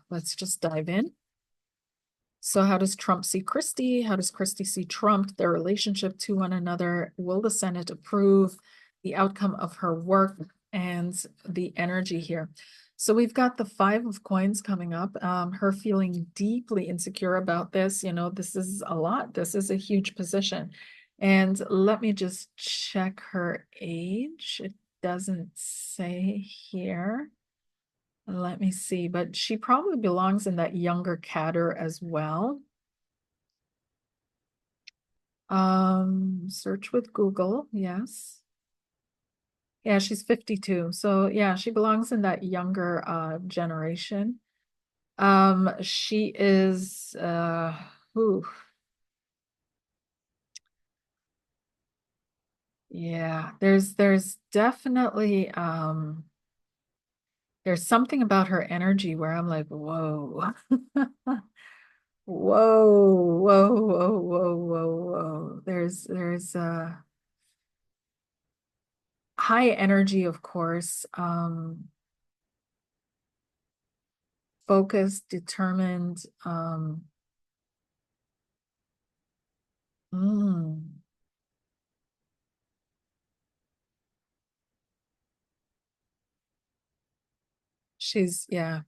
let's just dive in. So how does Trump see Kristi? How does Kristi see Trump, their relationship to one another? Will the Senate approve the outcome of her work and the energy here? So we've got the Five of Coins coming up, her feeling deeply insecure about this. This is a lot. This is a huge position. And let me just check her age. It doesn't say here. Let me see, but she probably belongs in that younger cadre as well. Search with Google, yes. Yeah, she's 52. So yeah, she belongs in that younger generation. She is yeah, there's definitely there's something about her energy where I'm like, whoa. Whoa, whoa, whoa, whoa, whoa, whoa. There's high energy, of course, focused, determined. Mm, yeah.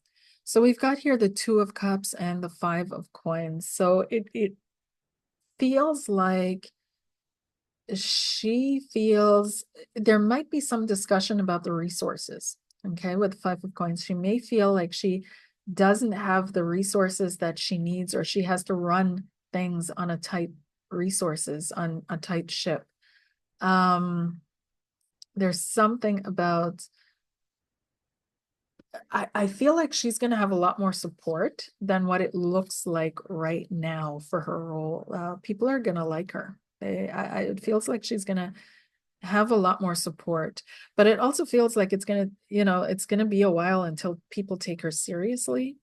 So we've got here the Two of Cups and the Five of Coins. So it feels like she feels there might be some discussion about the resources. Okay, with the Five of Coins, she may feel like she doesn't have the resources that she needs, or she has to run things on a tight resources on a tight ship. There's something about I feel like she's going to have a lot more support than what it looks like right now for her role. People are going to like her. It feels like she's going to have a lot more support, but it also feels like it's going to, it's going to be a while until people take her seriously.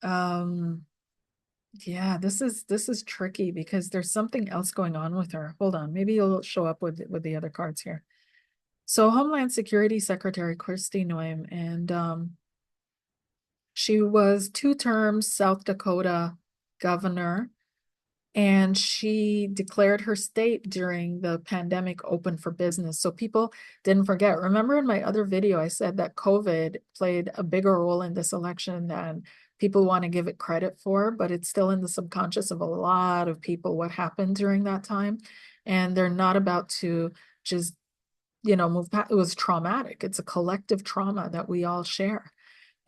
Um, yeah, this is tricky because there's something else going on with her. Hold on, maybe you'll show up with the other cards here. So Homeland Security Secretary Kristi Noem, and she was 2 terms South Dakota governor, and she declared her state during the pandemic open for business. So people didn't forget. Remember in my other video, I said that COVID played a bigger role in this election than people want to give it credit for, but it's still in the subconscious of a lot of people what happened during that time. And they're not about to just, move past. It was traumatic. It's a collective trauma that we all share,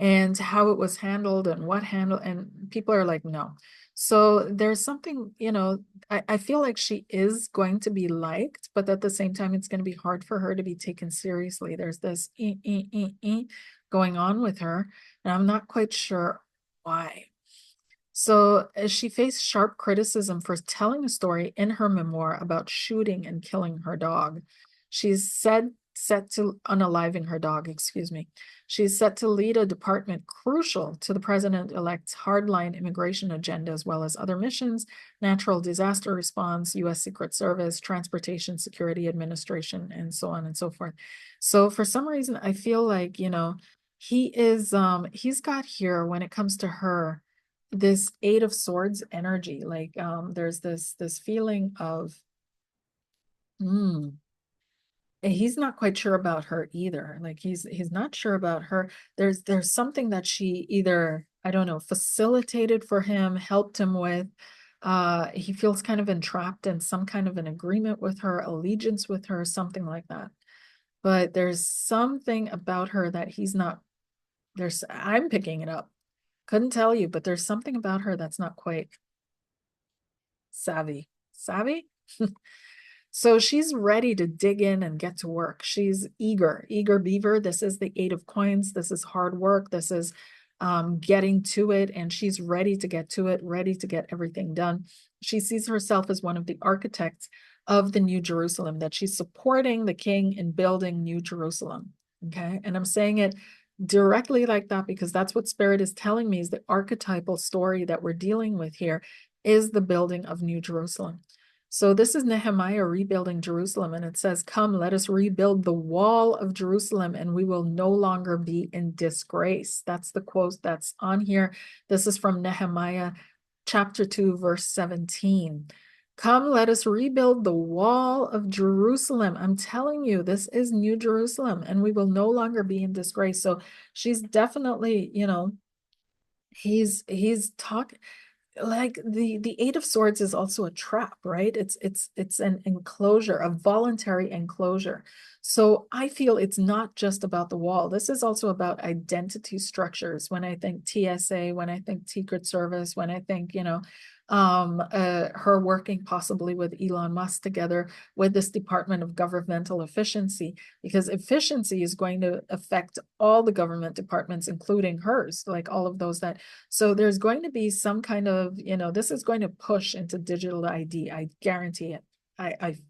and how it was handled and what handled, and people are like, no. So there's something, I feel like she is going to be liked, but at the same time, it's going to be hard for her to be taken seriously. There's this going on with her, and I'm not quite sure why. So she faced sharp criticism for telling a story in her memoir about shooting and killing her dog. She's set to unaliving her dog, excuse me. She's set to lead a department crucial to the president-elect's hardline immigration agenda, as well as other missions, natural disaster response, U.S. Secret Service, Transportation Security Administration, and so on and so forth. So for some reason, I feel like, he's got here when it comes to her this Eight of Swords energy. Like there's this feeling of he's not quite sure about her either. Like he's not sure about her. There's something that she either, I don't know, facilitated for him, helped him with. He feels kind of entrapped in some kind of an agreement with her, allegiance with her, something like that. But there's something about her that he's not, I'm picking it up. Couldn't tell you, but there's something about her that's not quite savvy. Savvy? So she's ready to dig in and get to work. She's eager beaver. This is the Eight of Coins. This is hard work. This is getting to it, and she's ready to get to it, ready to get everything done. She sees herself as one of the architects of the New Jerusalem, that she's supporting the king in building New Jerusalem. Okay. And I'm saying it directly like that because that's what Spirit is telling me, is the archetypal story that we're dealing with here is the building of New Jerusalem. So this is Nehemiah rebuilding Jerusalem, and it says, come, let us rebuild the wall of Jerusalem, and we will no longer be in disgrace. That's the quote that's on here. This is from Nehemiah chapter 2, verse 17. Come, let us rebuild the wall of Jerusalem. I'm telling you, this is New Jerusalem, and we will no longer be in disgrace. So she's definitely, he's talking like the Eight of Swords is also a trap, right? It's an enclosure, a voluntary enclosure. So I feel it's not just about the wall. This is also about identity structures. When I think TSA, when I think Secret Service, when I think, her working possibly with Elon Musk together with this Department of Governmental Efficiency, because efficiency is going to affect all the government departments, including hers, like all of those that. So there's going to be some kind of, this is going to push into digital ID. I guarantee it.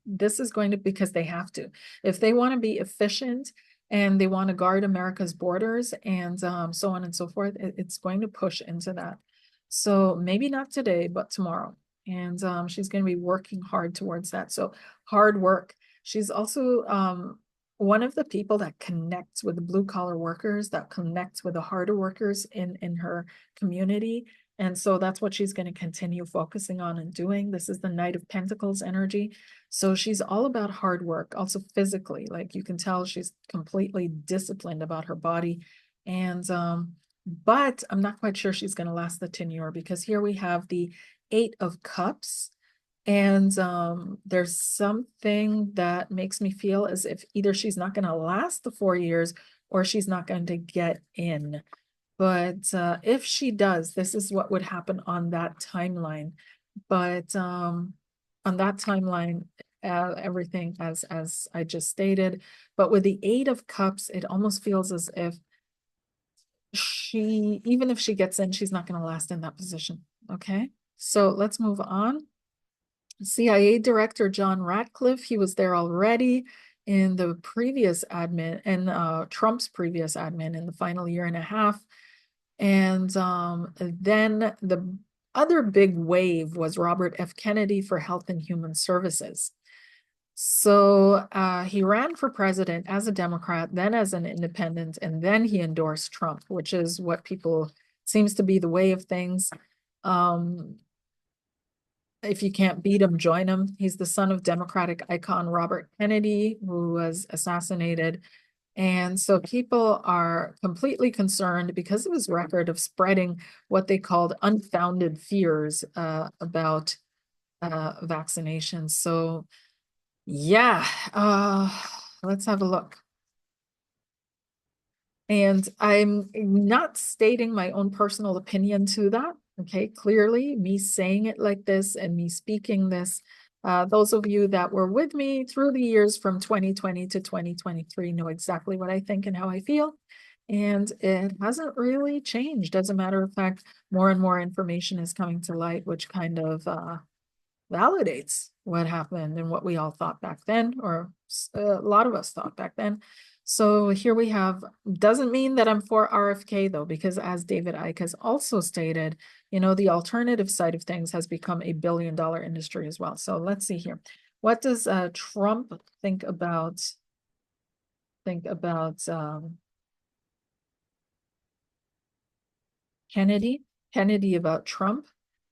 This is going to, because they have to, if they want to be efficient and they want to guard America's borders and so on and so forth, it's going to push into that. So maybe not today, but tomorrow. And she's going to be working hard towards that. So hard work. She's also one of the people that connects with the blue collar workers, that connects with the harder workers in her community. And so that's what she's going to continue focusing on and doing. This is the Knight of Pentacles energy. So she's all about hard work, also physically. Like you can tell she's completely disciplined about her body. And but I'm not quite sure she's going to last the tenure, because here we have the Eight of Cups. And there's something that makes me feel as if either she's not going to last the 4 years or she's not going to get in. But if she does, this is what would happen on that timeline. But on that timeline, everything as I just stated. But with the Eight of Cups, it almost feels as if even if she gets in, she's not going to last in that position. Okay, so let's move on. CIA Director John Radcliffe, he was there already in the previous admin, and Trump's previous admin in the final year and a half. And then the other big wave was Robert F. Kennedy for Health and Human Services. So he ran for president as a Democrat, then as an independent, and then he endorsed Trump, which is what people seems to be the way of things. If you can't beat him, join him. He's the son of Democratic icon Robert Kennedy, who was assassinated. And so people are completely concerned because of his record of spreading what they called unfounded fears about vaccinations. So yeah, let's have a look. And I'm not stating my own personal opinion to that. Okay, clearly me saying it like this and me speaking this, those of you that were with me through the years from 2020 to 2023 know exactly what I think and how I feel. And it hasn't really changed. As a matter of fact, more and more information is coming to light, which kind of validates what happened and what we all thought back then, or a lot of us thought back then. So here we have, doesn't mean that I'm for RFK though, because as David Icke has also stated, you know, the alternative side of things has become a billion-dollar industry as well. So let's see here. What does Trump think about Kennedy about Trump,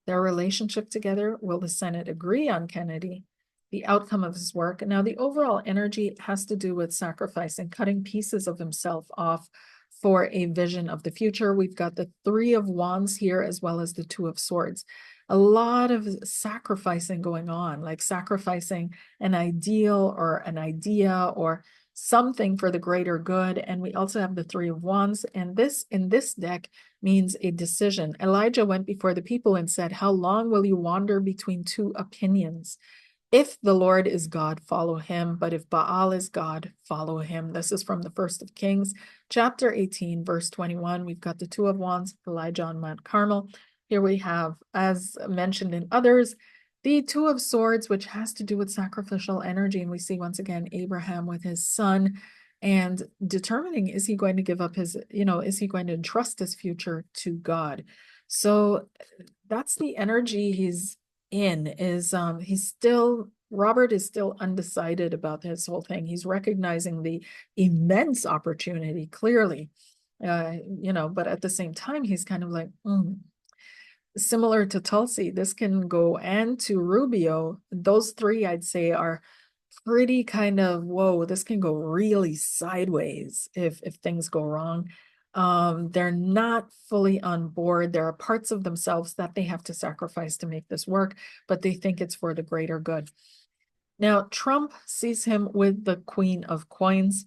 their relationship together? Will the Senate agree on Kennedy? The outcome of his work. And now the overall energy has to do with sacrifice and cutting pieces of himself off for a vision of the future. We've got the Three of Wands here, as well as the Two of Swords. A lot of sacrificing going on, like sacrificing an ideal or an idea or something for the greater good. And we also have the Three of Wands. And this in this deck means a decision. Elijah went before the people and said, "How long will you wander between two opinions? If the Lord is God, follow him. But if Baal is God, follow him." This is from the First of Kings, chapter 18, verse 21. We've got the Two of Wands, Elijah on Mount Carmel. Here we have, as mentioned in others, the Two of Swords, which has to do with sacrificial energy. And we see once again Abraham with his son and determining, is he going to give up his, is he going to entrust his future to God? So that's the energy he's in, is Robert is still undecided about this whole thing. He's recognizing the immense opportunity, clearly, but at the same time, he's kind of like, similar to Tulsi, this can go, and to Rubio, those three I'd say are pretty kind of, whoa, this can go really sideways if things go wrong. They're not fully on board. There are parts of themselves that they have to sacrifice to make this work, but they think it's for the greater good. Now, Trump sees him with the Queen of Coins.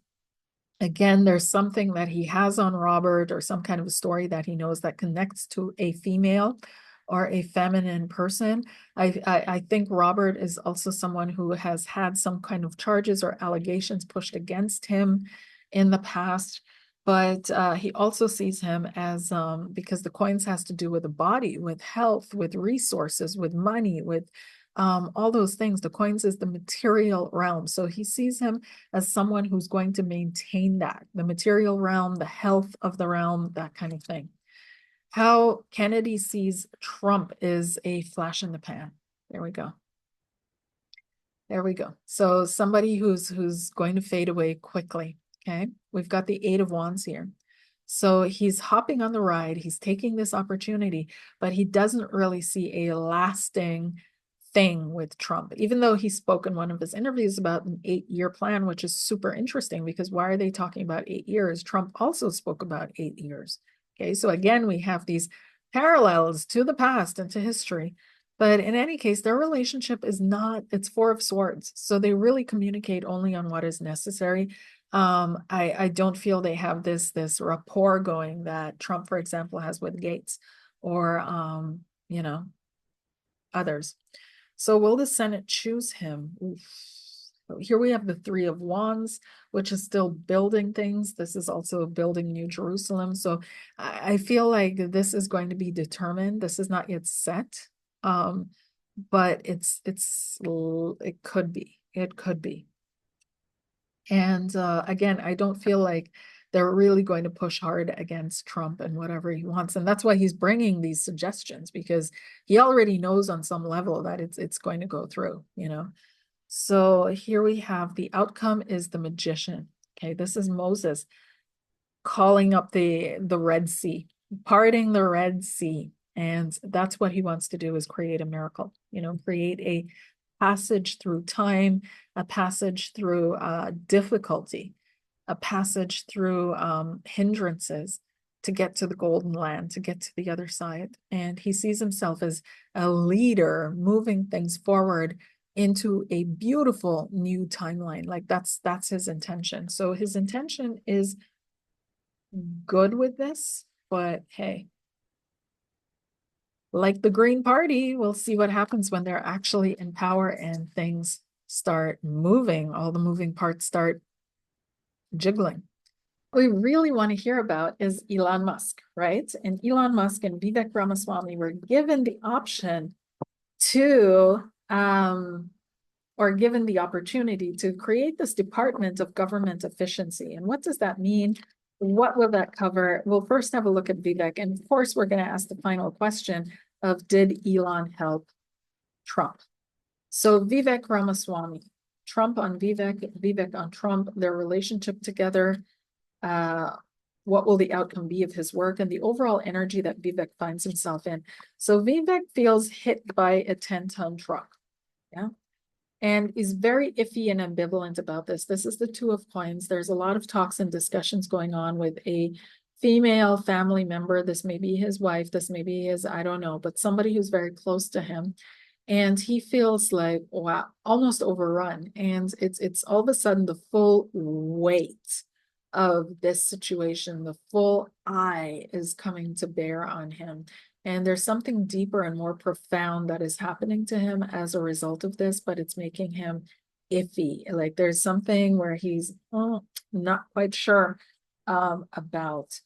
Again, there's something that he has on Robert, or some kind of a story that he knows that connects to a female or a feminine person. I think Robert is also someone who has had some kind of charges or allegations pushed against him in the past. But he also sees him as, because the coins has to do with the body, with health, with resources, with money, with all those things. The coins is the material realm. So he sees him as someone who's going to maintain that, the material realm, the health of the realm, that kind of thing. How Kennedy sees Trump is a flash in the pan. There we go. There we go. So somebody who's going to fade away quickly. Okay. We've got the Eight of Wands here. So he's hopping on the ride, he's taking this opportunity, but he doesn't really see a lasting thing with Trump, even though he spoke in one of his interviews about an 8-year plan, which is super interesting because why are they talking about 8 years? Trump also spoke about 8 years. Okay, so again, we have these parallels to the past and to history. But in any case, their relationship is not, it's Four of Swords. So they really communicate only on what is necessary. I don't feel they have this rapport going that Trump, for example, has with Gaetz or you know, others. So will the Senate choose him? Oof. So here we have the Three of Wands, which is still building things. This is also building New Jerusalem. So I feel like this is going to be determined. This is not yet set. But it could be. It could be. And again, I don't feel like they're really going to push hard against Trump and whatever he wants. And that's why he's bringing these suggestions, because he already knows on some level that it's going to go through, you know. So here we have the outcome is the Magician. Okay, this is Moses calling up the Red Sea, parting the Red Sea. And that's what he wants to do, is create a miracle, you know, create a passage through time, a passage through difficulty, a passage through hindrances to get to the golden land, to get to the other side. And he sees himself as a leader moving things forward into a beautiful new timeline. Like that's his intention. So his intention is good with this, but hey, like the Green Party, we'll see what happens when they're actually in power and things start moving. All the moving parts start jiggling. What we really want to hear about is Elon Musk, right? And Elon Musk and Vivek Ramaswamy were given the option to, or given the opportunity to create this Department of Government Efficiency. And what does that mean? What will that cover? We'll first have a look at Vivek. And of course, we're going to ask the final question of, did Elon help Trump? So Vivek Ramaswamy, Trump on Vivek, Vivek on Trump, their relationship together, what will the outcome be of his work and the overall energy that Vivek finds himself in. So Vivek feels hit by a 10-ton truck, yeah, and is very iffy and ambivalent about this. This is the Two of Coins. There's a lot of talks and discussions going on with a female family member. This may be his wife, this may be his, I don't know, but somebody who's very close to him. And he feels like, wow, almost overrun. And it's all of a sudden the full weight of this situation, the full eye is coming to bear on him. And there's something deeper and more profound that is happening to him as a result of this, but it's making him iffy. Like there's something where he's not quite sure about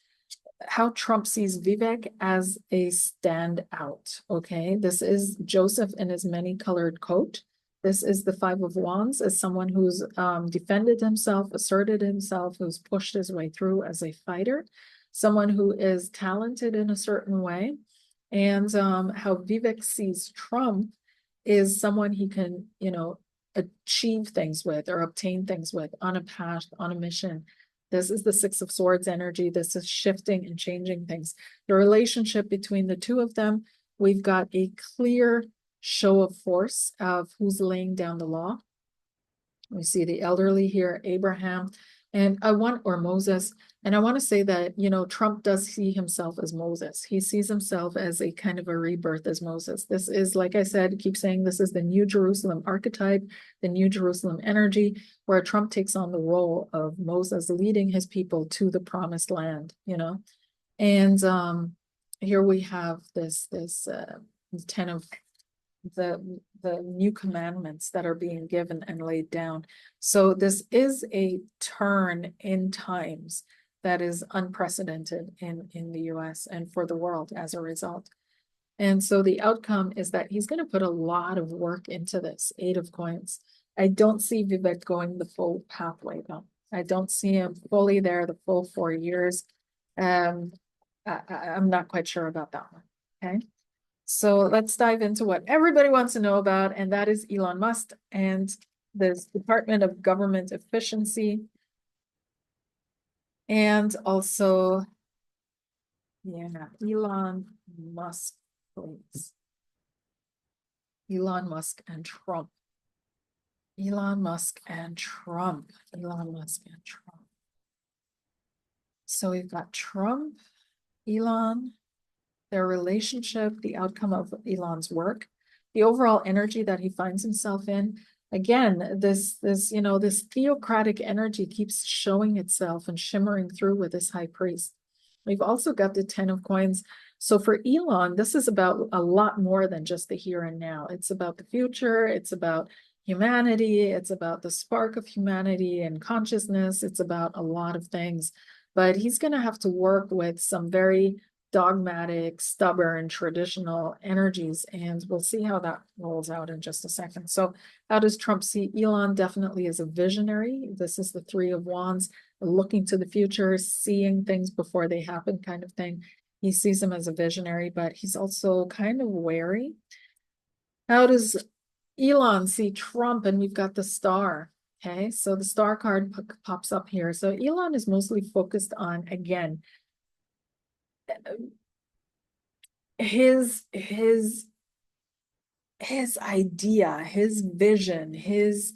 how Trump sees Vivek as a standout. Okay, this is Joseph in his many-colored coat. This is the Five of Wands, as someone who's defended himself, asserted himself, who's pushed his way through as a fighter, someone who is talented in a certain way. And how Vivek sees Trump is someone he can, you know, achieve things with or obtain things with on a path, on a mission. This is the Six of Swords energy. This is shifting and changing things. The relationship between the two of them, we've got a clear show of force of who's laying down the law. We see the elderly here, Abraham, and or Moses. And I want to say that, you know, Trump does see himself as Moses. He sees himself as a kind of a rebirth as Moses. This is, like I said, keep saying this is the New Jerusalem archetype, the New Jerusalem energy, where Trump takes on the role of Moses leading his people to the promised land, you know. And here we have this 10 of the new commandments that are being given and laid down. So this is a turn in times that is unprecedented in the US and for the world as a result. And so the outcome is that he's going to put a lot of work into this Eight of Coins. I don't see Vivek going the full pathway though. I don't see him fully there the full 4 years. I'm not quite sure about that one. Okay. So let's dive into what everybody wants to know about, and that is Elon Musk and this Department of Government Efficiency, and also, yeah, Elon Musk, please. Elon Musk and Trump. Elon Musk and Trump. Elon Musk and Trump. So we've got Trump, Elon, their relationship, the outcome of Elon's work, the overall energy that he finds himself in. Again, this theocratic energy keeps showing itself and shimmering through with this high priest. We've also got the 10 of coins. So for Elon, this is about a lot more than just the here and now. It's about the future. It's about humanity. It's about the spark of humanity and consciousness. It's about a lot of things. But he's going to have to work with some very dogmatic, stubborn, traditional energies, and we'll see how that rolls out in just a second. So how does Trump see Elon? Definitely as a visionary. This is the Three of Wands, looking to the future, seeing things before they happen kind of thing. He sees him as a visionary, but he's also kind of wary. How does Elon see Trump? And we've got the star. Okay, so the star card pops up here. So Elon is mostly focused on, again, his idea, his vision, his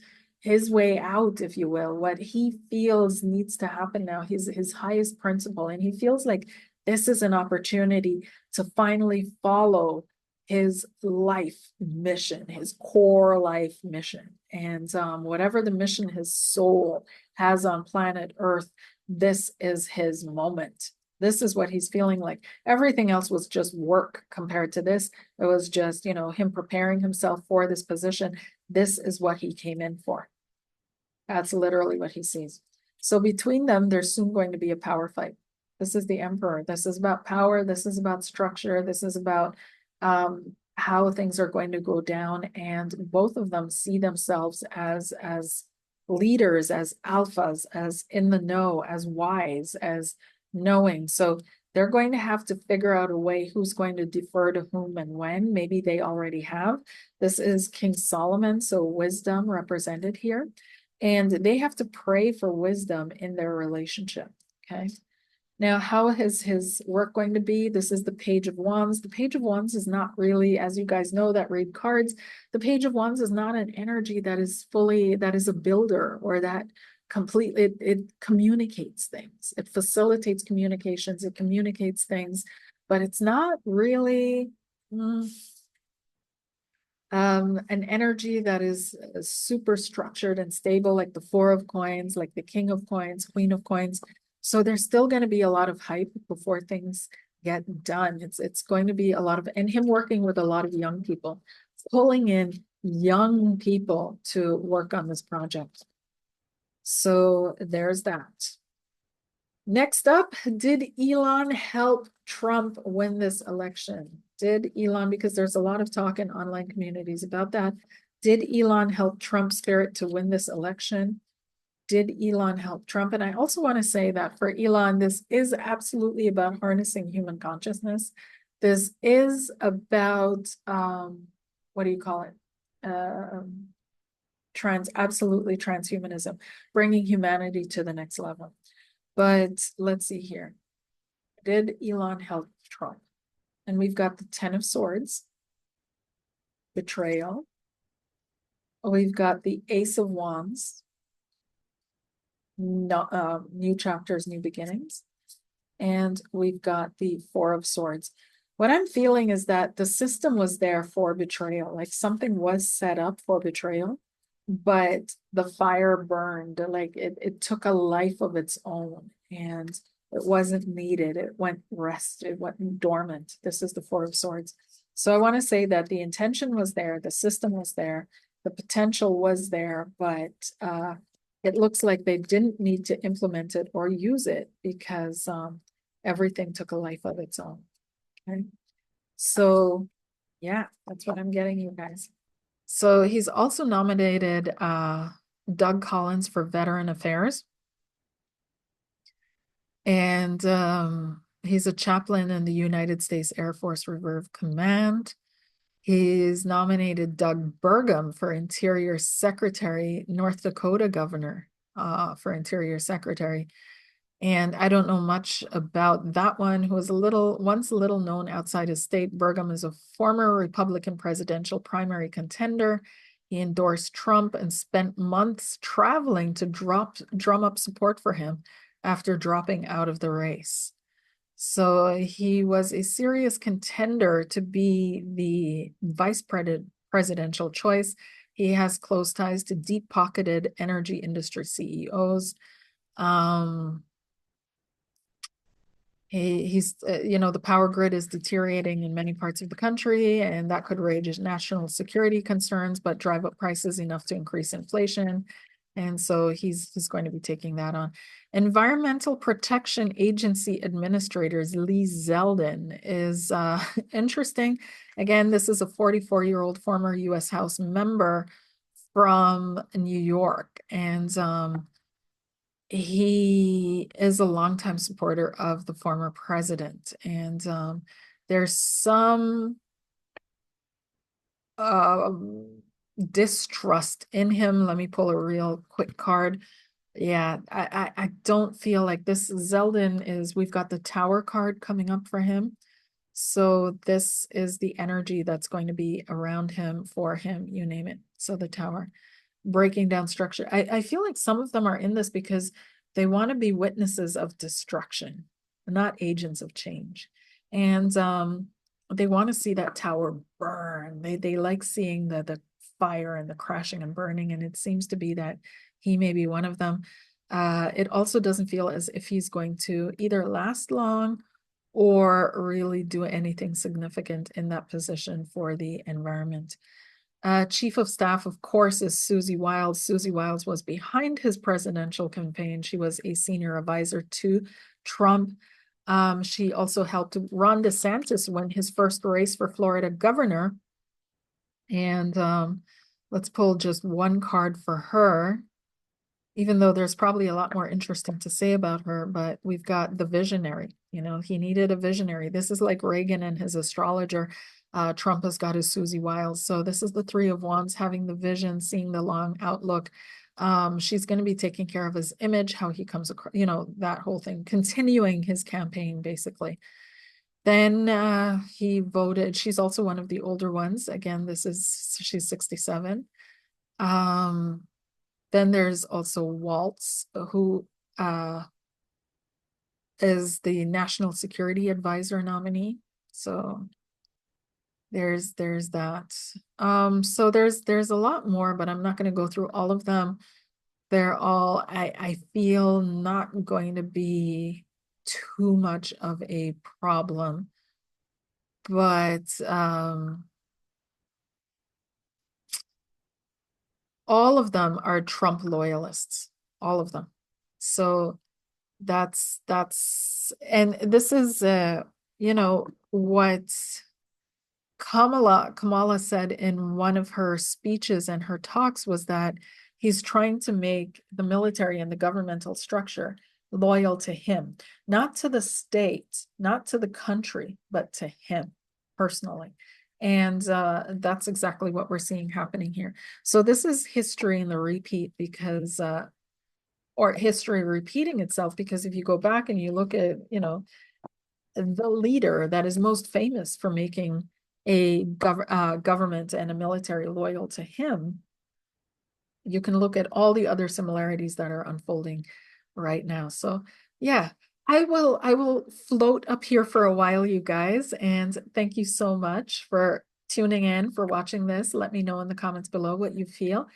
way out, if you will, what he feels needs to happen now, his highest principle. And he feels like this is an opportunity to finally follow his life mission, his core life mission. And whatever the mission his soul has on planet Earth, this is his moment. This is what he's feeling like. Everything else was just work compared to this. It was just, him preparing himself for this position. This is what he came in for. That's literally what he sees. So between them, there's soon going to be a power fight. This is the emperor. This is about power. This is about structure. This is about how things are going to go down. And both of them see themselves as leaders, as alphas, as in the know, as wise, as knowing. So they're going to have to figure out a way who's going to defer to whom and when. Maybe they already have. This is King Solomon, so wisdom represented here. And they have to pray for wisdom in their relationship, okay? Now, how is his work going to be? This is the Page of Wands. The Page of Wands is not really, as you guys know that read cards, the Page of Wands is not an energy that is a builder or that completely, it communicates things. It facilitates communications, it communicates things, but it's not really an energy that is super structured and stable, like the Four of Coins, like the King of Coins, Queen of Coins. So there's still going to be a lot of hype before things get done. It's going to be a lot of, and him working with a lot of young people, pulling in young people to work on this project. So there's that. Next up, did Elon help Trump win this election? Did Elon, because there's a lot of talk in online communities about that, did Elon help Trump's spirit to win this election? Did Elon help Trump? And I also want to say that for Elon, this is absolutely about harnessing human consciousness. This is about, what do you call it? Absolutely transhumanism, bringing humanity to the next level. But let's see here. Did Elon help Trump? And we've got the 10 of Swords, betrayal. We've got the Ace of Wands, new chapters, new beginnings. And we've got the Four of Swords. What I'm feeling is that the system was there for betrayal, like something was set up for betrayal, but the fire burned, like it took a life of its own and it wasn't needed. It went it went dormant. This is the Four of Swords. So I want to say that the intention was there, the system was there, the potential was there, but it looks like they didn't need to implement it or use it because everything took a life of its own. Okay. So yeah, that's what I'm getting, you guys. So he's also nominated Doug Collins for Veteran Affairs. And he's a chaplain in the United States Air Force Reserve Command. He's nominated Doug Burgum for Interior Secretary, North Dakota governor, for Interior Secretary. And I don't know much about that one, who was once a little known outside his state. Burgum is a former Republican presidential primary contender. He endorsed Trump and spent months traveling to drum up support for him after dropping out of the race. So he was a serious contender to be the presidential choice. He has close ties to deep-pocketed energy industry CEOs. He's the power grid is deteriorating in many parts of the country, and that could raise national security concerns, but drive up prices enough to increase inflation. And so he's going to be taking that on. Environmental Protection Agency Administrators Lee Zeldin is interesting. Again, this is a 44-year-old former U.S. House member from New York, and he is a longtime supporter of the former president. And there's some distrust in him. Let me pull a real quick card. Yeah, I don't feel like this. Zeldin is, we've got the Tower card coming up for him. So this is the energy that's going to be around him, for him, you name it. So the Tower, breaking down structure. I feel like some of them are in this because they want to be witnesses of destruction, not agents of change. And they want to see that tower burn. They like seeing the fire and the crashing and burning, and it seems to be that he may be one of them. It also doesn't feel as if he's going to either last long or really do anything significant in that position for the environment. Chief of Staff, of course, is Susie Wiles. Susie Wiles was behind his presidential campaign. She was a senior advisor to Trump. She also helped Ron DeSantis win his first race for Florida governor. And let's pull just one card for her, even though there's probably a lot more interesting to say about her. But we've got the visionary. He needed a visionary. This is like Reagan and his astrologer. Trump has got his Susie Wiles. So this is the Three of Wands, having the vision, seeing the long outlook. She's going to be taking care of his image, how he comes across, that whole thing, continuing his campaign, basically. Then he voted. She's also one of the older ones. Again, she's 67. Then there's also Waltz, who is the National Security Advisor nominee. So there's that. So there's a lot more, but I'm not going to go through all of them. They're all, I feel, not going to be too much of a problem. But all of them are Trump loyalists, all of them. So that's and this is what Kamala said in one of her speeches and her talks, was that he's trying to make the military and the governmental structure loyal to him, not to the state, not to the country, but to him personally. And that's exactly what we're seeing happening here. So this is history in the repeat, because or history repeating itself, because if you go back and you look at, the leader that is most famous for making a government and a military loyal to him, you can look at all the other similarities that are unfolding right now. So yeah, I will float up here for a while, you guys, and thank you so much for tuning in, for watching this. Let me know in the comments below what you feel,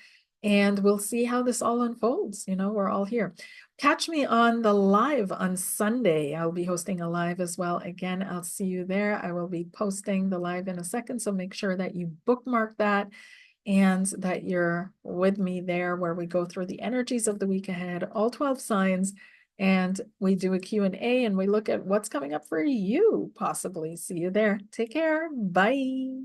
and we'll see how this all unfolds. We're all here. Catch me on the live on Sunday. I'll be hosting a live as well. Again, I'll see you there. I will be posting the live in a second, so make sure that you bookmark that and that you're with me there, where we go through the energies of the week ahead, all 12 signs, and we do a Q&A, and we look at what's coming up for you, possibly. See you there. Take care. Bye.